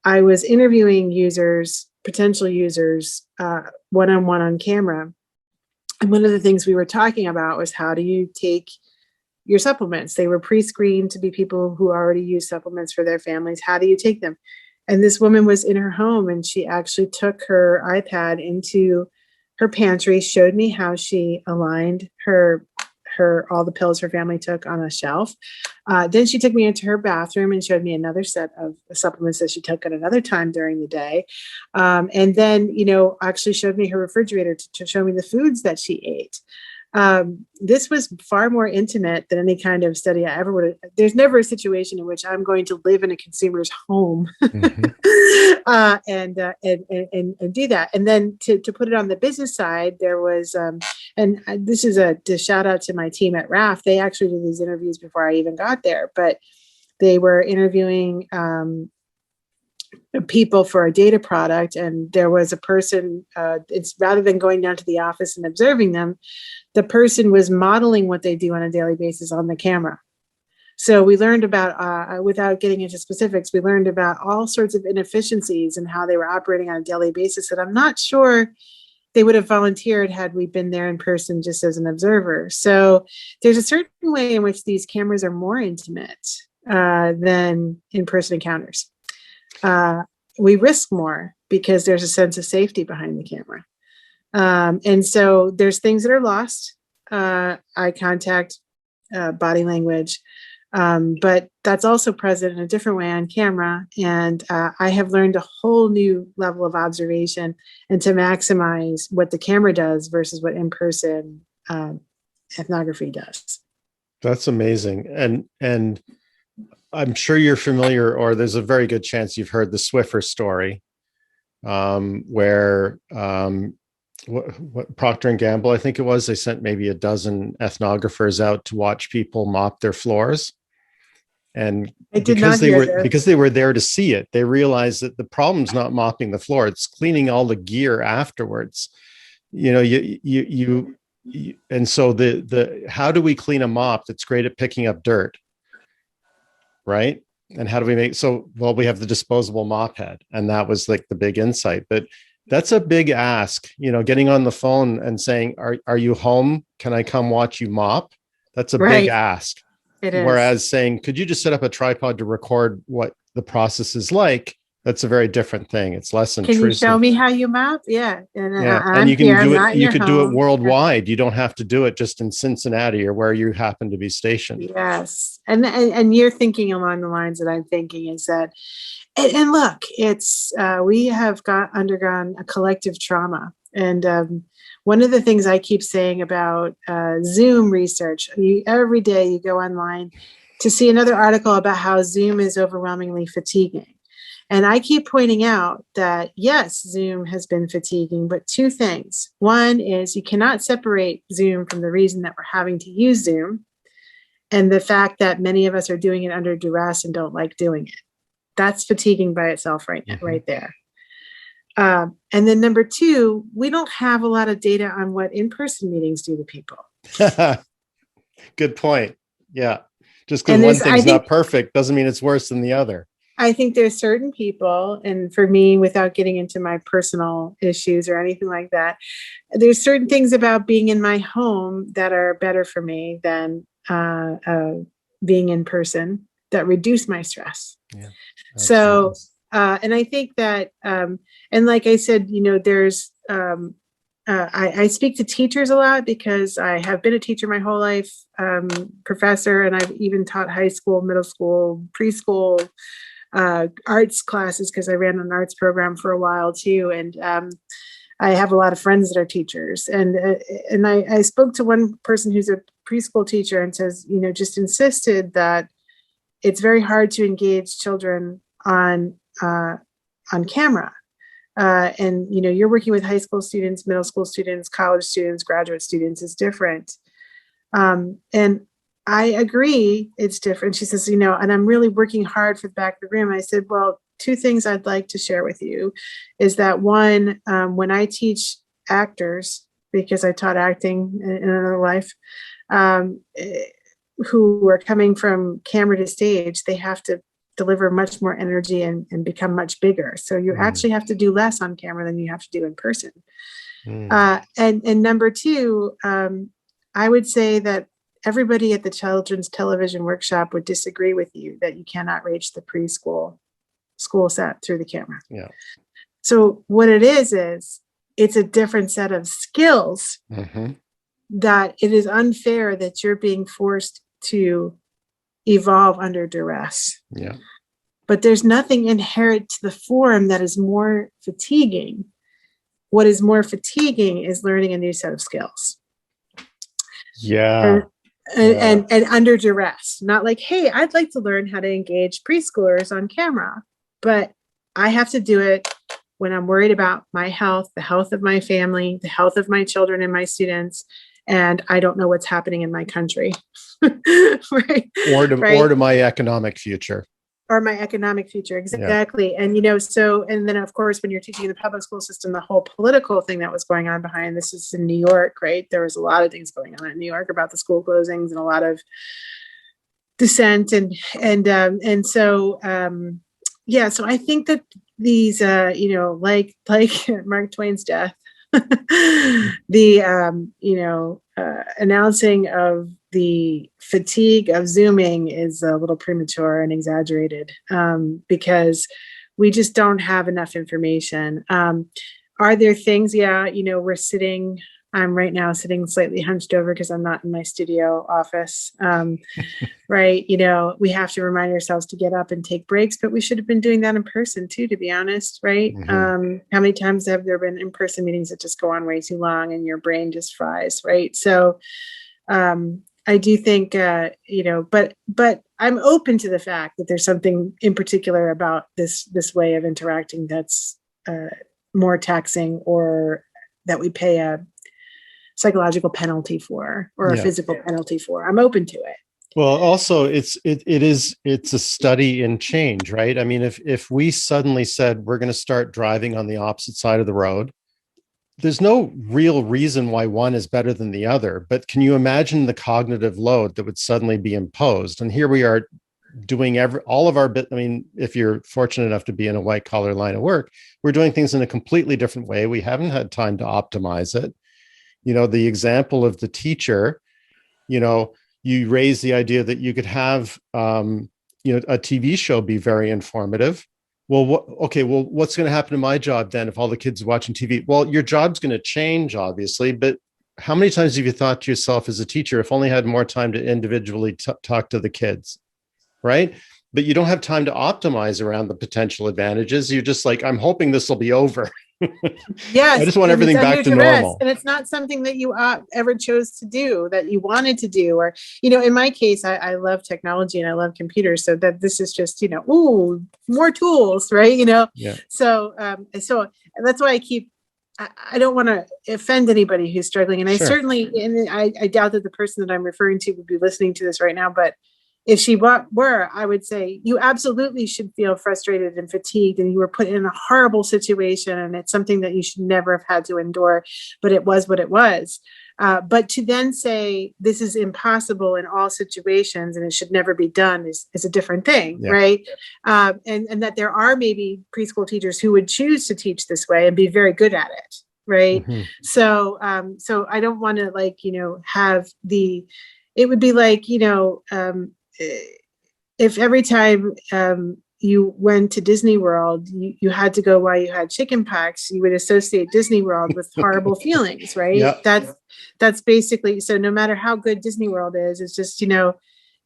I was interviewing users, potential users, one-on-one on camera. And one of the things we were talking about was, how do you take your supplements. They were pre-screened to be people who already use supplements for their families. How do you take them? And this woman was in her home, and she actually took her iPad into her pantry, showed me how she aligned her all the pills her family took on a shelf. Then she took me into her bathroom and showed me another set of supplements that she took at another time during the day. And then, actually showed me her refrigerator to show me the foods that she ate. This was far more intimate than any kind of study I ever would have. There's never a situation in which I'm going to live in a consumer's home and do that. And then to put it on the business side, there was, and this is a shout out to my team at RAF. They actually did these interviews before I even got there, but they were interviewing people for a data product, and there was a person, it's rather than going down to the office and observing them, the person was modeling what they do on a daily basis on the camera. So we learned about, without getting into specifics, we learned about all sorts of inefficiencies and how they were operating on a daily basis that I'm not sure they would have volunteered had we been there in person just as an observer. So there's a certain way in which these cameras are more intimate than in-person encounters. We risk more because there's a sense of safety behind the camera. And so there's things that are lost, eye contact, body language, but that's also present in a different way on camera. And I have learned a whole new level of observation and to maximize what the camera does versus what in-person ethnography does. That's amazing. And I'm sure you're familiar, or there's a very good chance you've heard the Swiffer story, where what Procter and Gamble, I think it was, they sent maybe a dozen ethnographers out to watch people mop their floors. And because they were there to see it, they realized that the problem's not mopping the floor; it's cleaning all the gear afterwards. And so the how do we clean a mop that's great at picking up dirt? Right. And how do we we have the disposable mop head. And that was like the big insight. But that's a big ask, getting on the phone and saying, are you home? Can I come watch you mop? That's a big ask. It is. Whereas saying, could you just set up a tripod to record what the process is like? That's a very different thing. It's less intrusive. Can you show me how you mop? Yeah. And you can do it. You could do it worldwide. You don't have to do it just in Cincinnati or where you happen to be stationed. Yes. And you're thinking along the lines that I'm thinking is that, and look, it's, we have undergone a collective trauma. And one of the things I keep saying about Zoom research, every day you go online to see another article about how Zoom is overwhelmingly fatiguing. And I keep pointing out that, yes, Zoom has been fatiguing, but two things. One is you cannot separate Zoom from the reason that we're having to use Zoom and the fact that many of us are doing it under duress and don't like doing it. That's fatiguing by itself right there. And then number two, we don't have a lot of data on what in-person meetings do to people. Good point. Yeah. Just because one thing's not perfect doesn't mean it's worse than the other. I think there's certain people, and for me, without getting into my personal issues or anything like that, there's certain things about being in my home that are better for me than being in person that reduce my stress. Yeah, so, and I think that, and like I said, there's, I speak to teachers a lot because I have been a teacher my whole life, professor, and I've even taught high school, middle school, preschool, arts classes because I ran an arts program for a while too. And I have a lot of friends that are teachers. And I spoke to one person who's a preschool teacher and says, just insisted that it's very hard to engage children on camera. And you're working with high school students, middle school students, college students, graduate students is different. And I agree it's different. She says, and I'm really working hard for the back of the room. I said, well, two things I'd like to share with you is that one, when I teach actors, because I taught acting in another life, who are coming from camera to stage, they have to deliver much more energy and become much bigger. So you actually have to do less on camera than you have to do in person. And number two, I would say that everybody at the children's television workshop would disagree with you that you cannot reach the preschool school set through the camera. Yeah. So what it is it's a different set of skills that it is unfair that you're being forced to evolve under duress. Yeah. But there's nothing inherent to the form that is more fatiguing. What is more fatiguing is learning a new set of skills. Yeah. And under duress, not like, hey, I'd like to learn how to engage preschoolers on camera, but I have to do it when I'm worried about my health, the health of my family, the health of my children and my students, and I don't know what's happening in my country. Right? Or to my economic future. Or my economic future. Exactly. Yeah. And, so, and then of course, when you're teaching in the public school system, the whole political thing that was going on behind this is in New York, right? There was a lot of things going on in New York about the school closings and a lot of dissent. So I think that these, like Mark Twain's death, the, announcing of the fatigue of Zooming is a little premature and exaggerated because we just don't have enough information. Are there things? Yeah, I'm right now sitting slightly hunched over because I'm not in my studio office. Right. We have to remind ourselves to get up and take breaks, but we should have been doing that in person too, to be honest. Right. How many times have there been in-person meetings that just go on way too long and your brain just fries? Right. So I do think, but I'm open to the fact that there's something in particular about this way of interacting that's more taxing, or that we pay a psychological penalty for, or a physical penalty for. I'm open to it. Well, also it's a study in change, right? I mean, if we suddenly said we're going to start driving on the opposite side of the road, there's no real reason why one is better than the other. But can you imagine the cognitive load that would suddenly be imposed? And here we are doing all of our bit. I mean, if you're fortunate enough to be in a white collar line of work, we're doing things in a completely different way. We haven't had time to optimize it. The example of the teacher, you raise the idea that you could have, a TV show be very informative. Well, what's going to happen to my job then if all the kids are watching TV? Well, your job's going to change, obviously, but how many times have you thought to yourself as a teacher, if only I had more time to individually talk to the kids, right? But you don't have time to optimize around the potential advantages. You're just like, I'm hoping this will be over. Yes, I just want everything back to normal. And it's not something that you ever chose to do, that you wanted to do. Or, in my case, I love technology and I love computers. So that this is just, more tools, right? Yeah. So that's why I don't want to offend anybody who's struggling. And I certainly, and I doubt that the person that I'm referring to would be listening to this right now, but if she were, I would say you absolutely should feel frustrated and fatigued, and you were put in a horrible situation, and it's something that you should never have had to endure, but it was what it was. But to then say this is impossible in all situations and it should never be done is a different thing, right? And that there are maybe preschool teachers who would choose to teach this way and be very good at it, right? So I don't want to have it would be like, if every time you went to Disney World, you had to go while you had chicken pox, you would associate Disney World with horrible feelings, right? Yep. That's basically, so no matter how good Disney World is, it's just,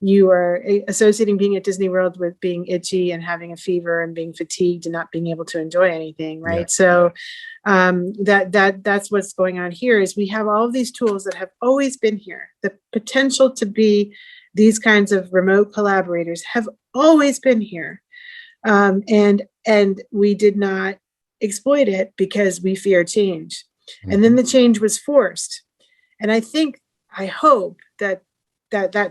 you are associating being at Disney World with being itchy and having a fever and being fatigued and not being able to enjoy anything, right? Yeah. So that's what's going on here is we have all of these tools that have always been here. The potential to be these kinds of remote collaborators have always been here. And we did not exploit it because we fear change. And then the change was forced. And I hope that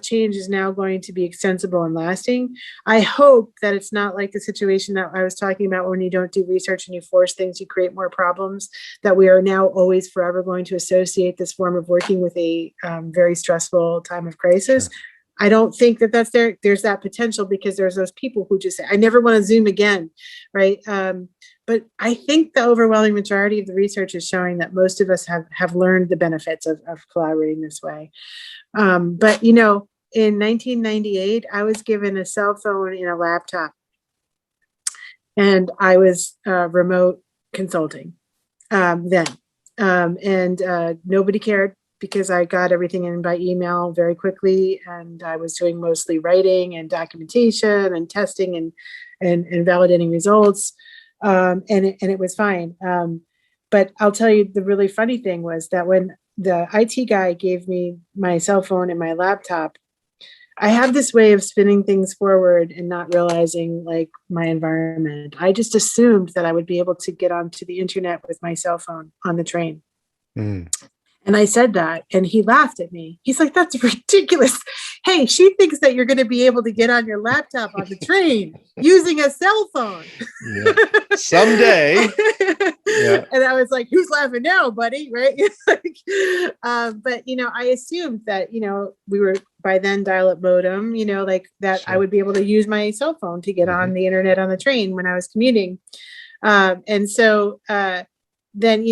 change is now going to be extensible and lasting. I hope that it's not like the situation that I was talking about when you don't do research and you force things, you create more problems, that we are now always forever going to associate this form of working with a very stressful time of crisis. Sure. I don't think that's there. There's that potential because there's those people who just say, I never want to Zoom again, right? But I think the overwhelming majority of the research is showing that most of us have learned the benefits of collaborating this way. But in 1998, I was given a cell phone and a laptop, and I was remote consulting then. And nobody cared because I got everything in by email very quickly, and I was doing mostly writing and documentation and testing and validating results, and it was fine. But I'll tell you, the really funny thing was that when the IT guy gave me my cell phone and my laptop, I have this way of spinning things forward and not realizing like my environment. I just assumed that I would be able to get onto the internet with my cell phone on the train. Mm. And I said that, and he laughed at me. He's like, "That's ridiculous. Hey, she thinks that you're going to be able to get on your laptop on the train using a cell phone." Yeah. Someday. Yeah. And I was like, "Who's laughing now, buddy?" Right? But I assumed that we were by then dial-up modem. Like that, Sure. I would be able to use my cell phone to get on the internet on the train when I was commuting. And so then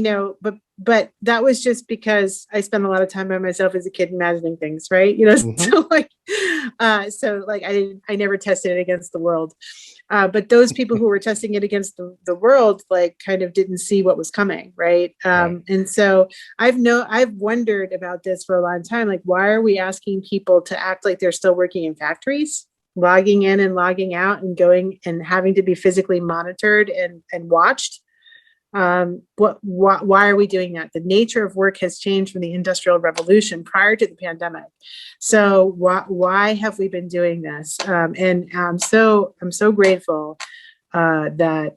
but that was just because I spent a lot of time by myself as a kid imagining things, right? So I never tested it against the world. But those people who were testing it against the world, like kind of didn't see what was coming, right? And so I've wondered about this for a long time. Like, why are we asking people to act like they're still working in factories, logging in and logging out and going and having to be physically monitored and watched? Why are we doing that? The nature of work has changed from the Industrial Revolution prior to the pandemic. So why have we been doing this? And I'm so grateful that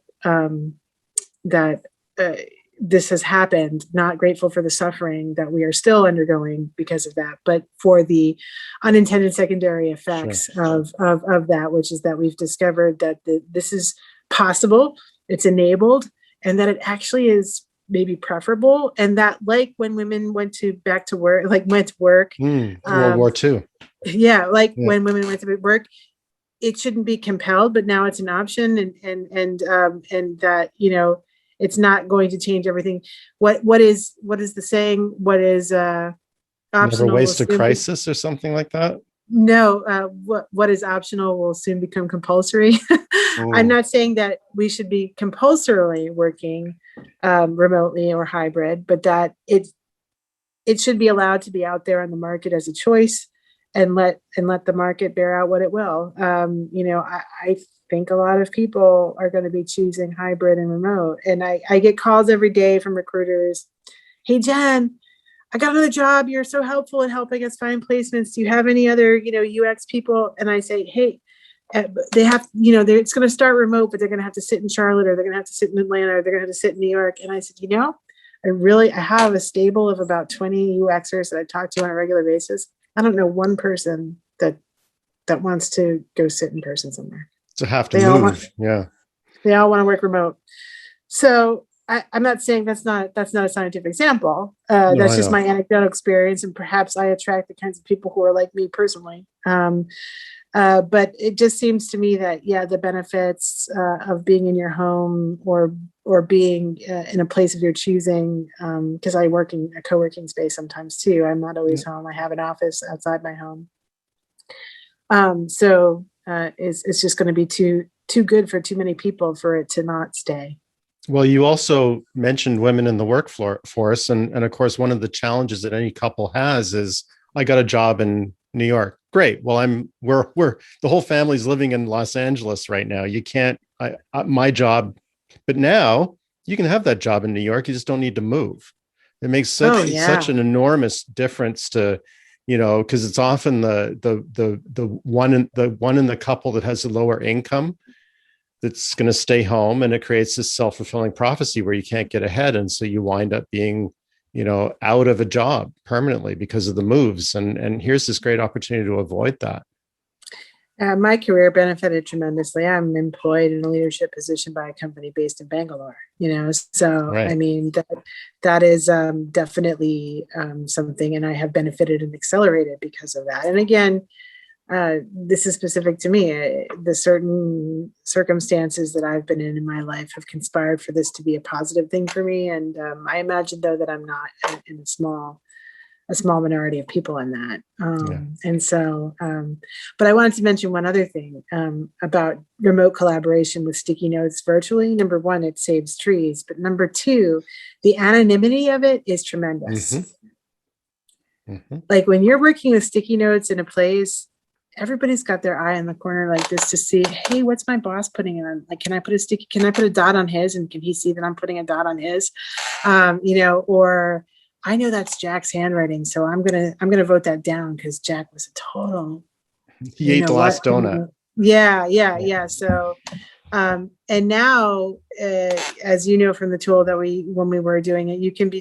this has happened. Not grateful for the suffering that we are still undergoing because of that, but for the unintended secondary effects of that, which is that we've discovered that this is possible, it's enabled, and that it actually is maybe preferable. And that, like when women went to work, World War II. Yeah. When women went to work, it shouldn't be compelled, but now it's an option, and that, it's not going to change everything. What is the saying? What is optional? Never waste a crisis or something like that. No, what is optional will soon become compulsory. I'm not saying that we should be compulsorily working remotely or hybrid, but that it should be allowed to be out there on the market as a choice, and let the market bear out what it will. I think a lot of people are going to be choosing hybrid and remote, and I get calls every day from recruiters. "Hey, Jen, I got another job. You're so helpful in helping us find placements. Do you have any other, UX people?" And I say, "Hey, they have, it's going to start remote, but they're going to have to sit in Charlotte, or they're going to have to sit in Atlanta, or they're going to have to sit in New York." And I said, I have a stable of about 20 UXers that I talk to on a regular basis. I don't know one person that wants to go sit in person somewhere. To have to move. They all want to work remote. So I'm not saying that's not a scientific example. That's just my anecdotal experience, and perhaps I attract the kinds of people who are like me personally. But it just seems to me that the benefits of being in your home or being in a place of your choosing, because I work in a co-working space sometimes too. I'm not always home. I have an office outside my home. So it's just going to be too good for too many people for it to not stay. Well, you also mentioned women in the workforce. And of course, one of the challenges that any couple has is, I got a job in New York. Great. Well, we're the whole family's living in Los Angeles right now. You can't, my job, but now you can have that job in New York. You just don't need to move. It makes such an enormous difference to, because it's often the one in the couple that has a lower income that's going to stay home, and it creates this self-fulfilling prophecy where you can't get ahead. And so you wind up being, out of a job permanently because of the moves. And here's this great opportunity to avoid that. My career benefited tremendously. I'm employed in a leadership position by a company based in Bangalore, so right. I mean, that is definitely something, and I have benefited and accelerated because of that. And again, this is specific to me. The certain circumstances that I've been in my life have conspired for this to be a positive thing for me. And I imagine, though, that I'm not in a small a small minority of people in that. Yeah. And so, but I wanted to mention one other thing about remote collaboration with sticky notes virtually. Number one, it saves trees. But number two, the anonymity of it is tremendous. Like when you're working with sticky notes in a place, everybody's got their eye in the corner like this to see, hey, what's my boss putting in? Like, can I put a dot on his, and can he see that I'm putting a dot on his? Or I know that's Jack's handwriting, so I'm gonna vote that down because Jack was a total. He ate the last donut. Yeah. So, and now, as you know from the tool that when we were doing it, you can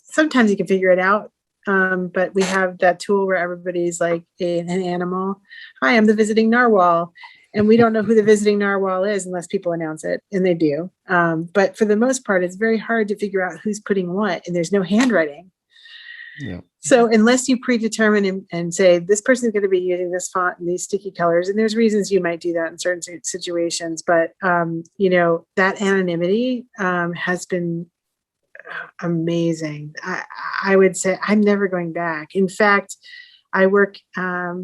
sometimes you can figure it out. But we have that tool where everybody's like an animal. Hi, I'm the visiting narwhal. And we don't know who the visiting narwhal is unless people announce it, and they do. But for the most part, it's very hard to figure out who's putting what, and there's no handwriting. Yeah. So unless you predetermine and say, this person is going to be using this font and these sticky colors, and there's reasons you might do that in certain situations, but, that anonymity has been amazing. I would say I'm never going back. In fact, I work,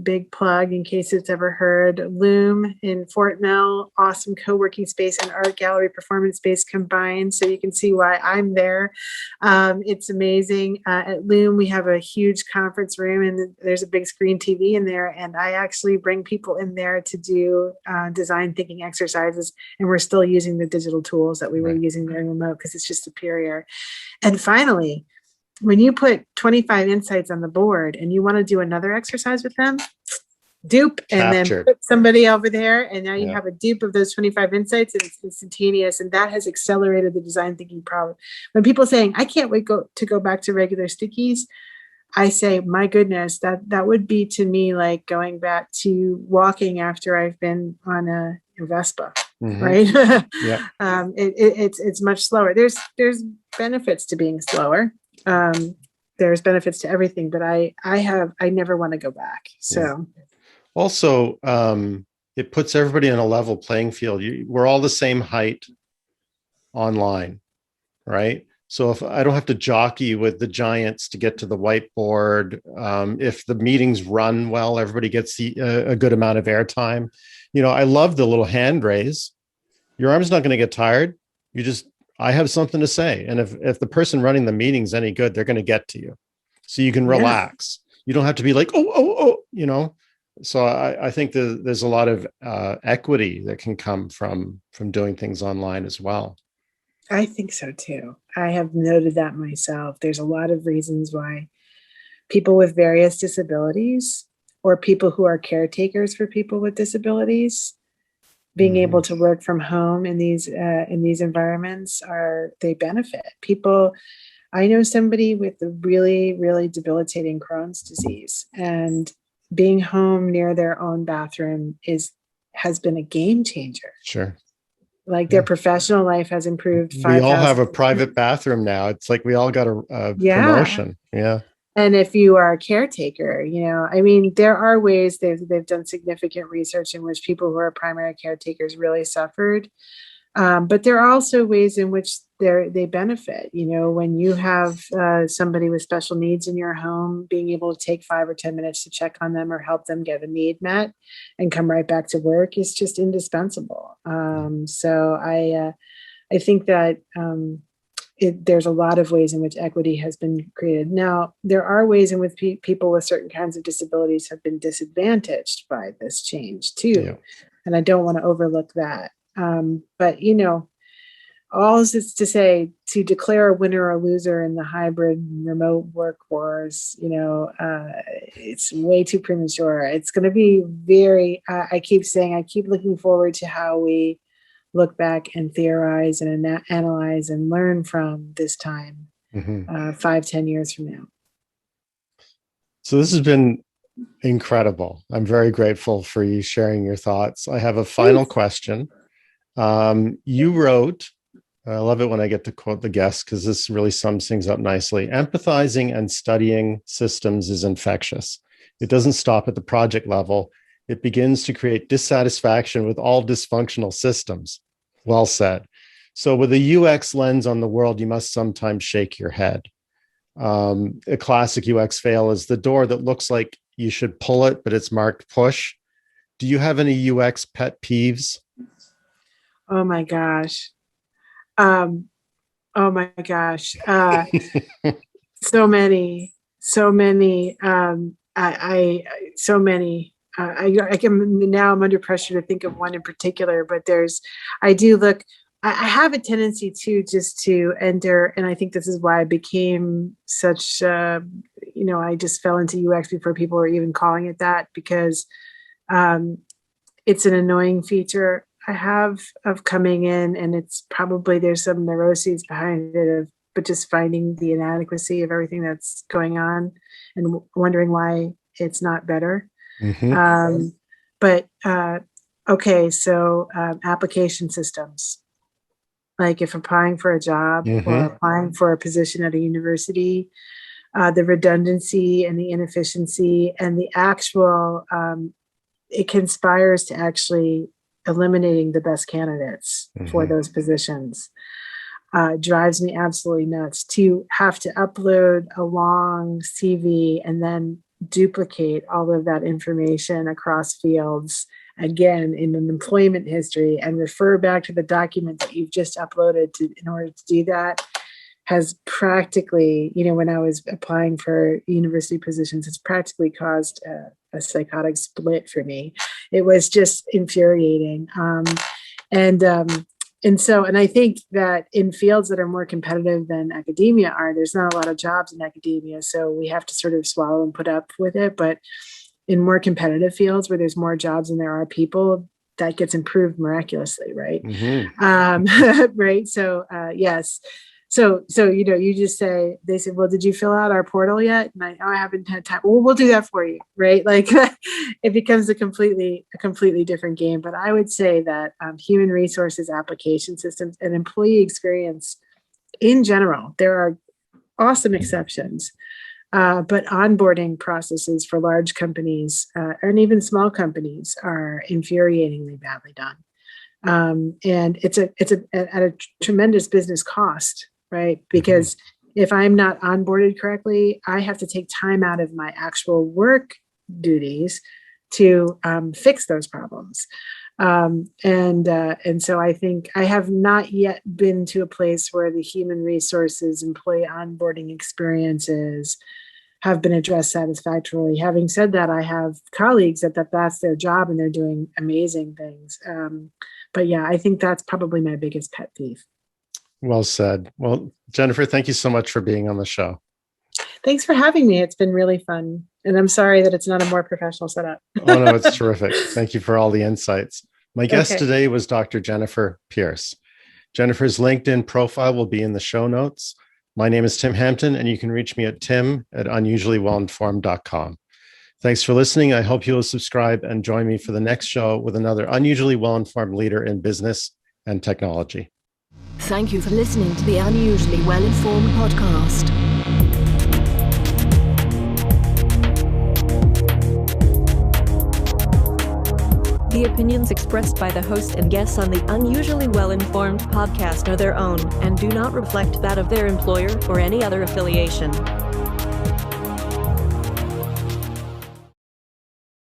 big plug in case it's ever heard, Loom in Fort Mill, awesome co-working space and art gallery performance space combined. So you can see why I'm there. It's amazing. At Loom, we have a huge conference room and there's a big screen TV in there. And I actually bring people in there to do design thinking exercises. And we're still using the digital tools that we were using during remote because it's just superior. And finally, when you put 25 insights on the board and you want to do another exercise with them, dupe, and then put somebody over there, and now you have a dupe of those 25 insights, and it's instantaneous, and that has accelerated the design thinking problem. When people are saying, I can't wait to go back to regular stickies, I say, my goodness, that would be to me like going back to walking after I've been on a Vespa, right? It's much slower. There's benefits to being slower. There's benefits to everything, but I never want to go back. So also, it puts everybody on a level playing field. We're all the same height online, right? So if I don't have to jockey with the giants to get to the whiteboard, if the meetings run well, everybody gets a good amount of airtime. I love the little hand raise. Your arm's not going to get tired. I have something to say. And if the person running the meeting's any good, they're going to get to you. So you can relax. You don't have to be like, oh. So I think there's a lot of equity that can come from doing things online as well. I think so too. I have noted that myself. There's a lot of reasons why people with various disabilities or people who are caretakers for people with disabilities being able to work from home in these environments they benefit people. I know somebody with a really, really debilitating Crohn's disease, and being home near their own bathroom has been a game changer. Sure. Like their professional life has improved. We all have a private bathroom now. It's like we all got a promotion. Yeah. And if you are a caretaker, there are ways they've done significant research in which people who are primary caretakers really suffered. But there are also ways in which they benefit. When you have somebody with special needs in your home, being able to take 5 or 10 minutes to check on them or help them get a need met and come right back to work is just indispensable. So I think that there's a lot of ways in which equity has been created. Now, there are ways in which people with certain kinds of disabilities have been disadvantaged by this change too. Yeah. And I don't want to overlook that. But, all is to say, to declare a winner or loser in the hybrid remote work wars, it's way too premature. It's going to be I keep looking forward to how we look back and theorize and analyze and learn from this time 5-10 years from now. So this has been incredible. I'm very grateful for you sharing your thoughts. I have a final question. You wrote, I love it when I get to quote the guest because this really sums things up nicely. Empathizing and studying systems is infectious. It doesn't stop at the project level. It begins to create dissatisfaction with all dysfunctional systems. Well said. So with a UX lens on the world, you must sometimes shake your head. A classic UX fail is the door that looks like you should pull it, but it's marked push. Do you have any UX pet peeves? Oh my gosh. Oh my gosh. So many. So many. So many. I'm under pressure to think of one in particular, but I have a tendency to just to enter, and I think this is why I became such, I just fell into UX before people were even calling it that, because it's an annoying feature I have of coming in, and it's probably there's some neuroses behind it but just finding the inadequacy of everything that's going on and wondering why it's not better. Mm-hmm. Application systems. Like if applying for a job Mm-hmm. or applying for a position at a university, the redundancy and the inefficiency and the actual, it conspires to actually eliminating the best candidates for those positions. Drives me absolutely nuts to have to upload a long CV and then duplicate all of that information across fields again in an employment history and refer back to the document that you've just uploaded in order to do that has practically, when I was applying for university positions, it's practically caused a psychotic split for me. It was just infuriating. And I think that in fields that are more competitive than academia there's not a lot of jobs in academia. So we have to sort of swallow and put up with it. But in more competitive fields where there's more jobs and there are people, that gets improved miraculously, right? Mm-hmm. Right. So, yes. So, you just say, they said, well, did you fill out our portal yet? And I haven't had time. Well, we'll do that for you. Right. Like it becomes a completely different game. But I would say that human resources, application systems, and employee experience in general, there are awesome exceptions. But onboarding processes for large companies and even small companies are infuriatingly badly done. And it's at a tremendous business cost, right? Because if I'm not onboarded correctly, I have to take time out of my actual work duties to fix those problems. And so I think I have not yet been to a place where the human resources employee onboarding experiences have been addressed satisfactorily. Having said that, I have colleagues that's their job and they're doing amazing things. But yeah, I think that's probably my biggest pet peeve. Well said. Well, Jennifer, thank you so much for being on the show. Thanks for having me. It's been really fun. And I'm sorry that it's not a more professional setup. Oh, no, it's terrific. Thank you for all the insights. My guest today was Dr. Jennifer Pierce. Jennifer's LinkedIn profile will be in the show notes. My name is Tim Hampton, and you can reach me at tim@unusuallywellinformed.com. Thanks for listening. I hope you will subscribe and join me for the next show with another unusually well-informed leader in business and technology. Thank you for listening to the Unusually Well-Informed podcast. The opinions expressed by the host and guests on the Unusually Well-Informed podcast are their own and do not reflect that of their employer or any other affiliation.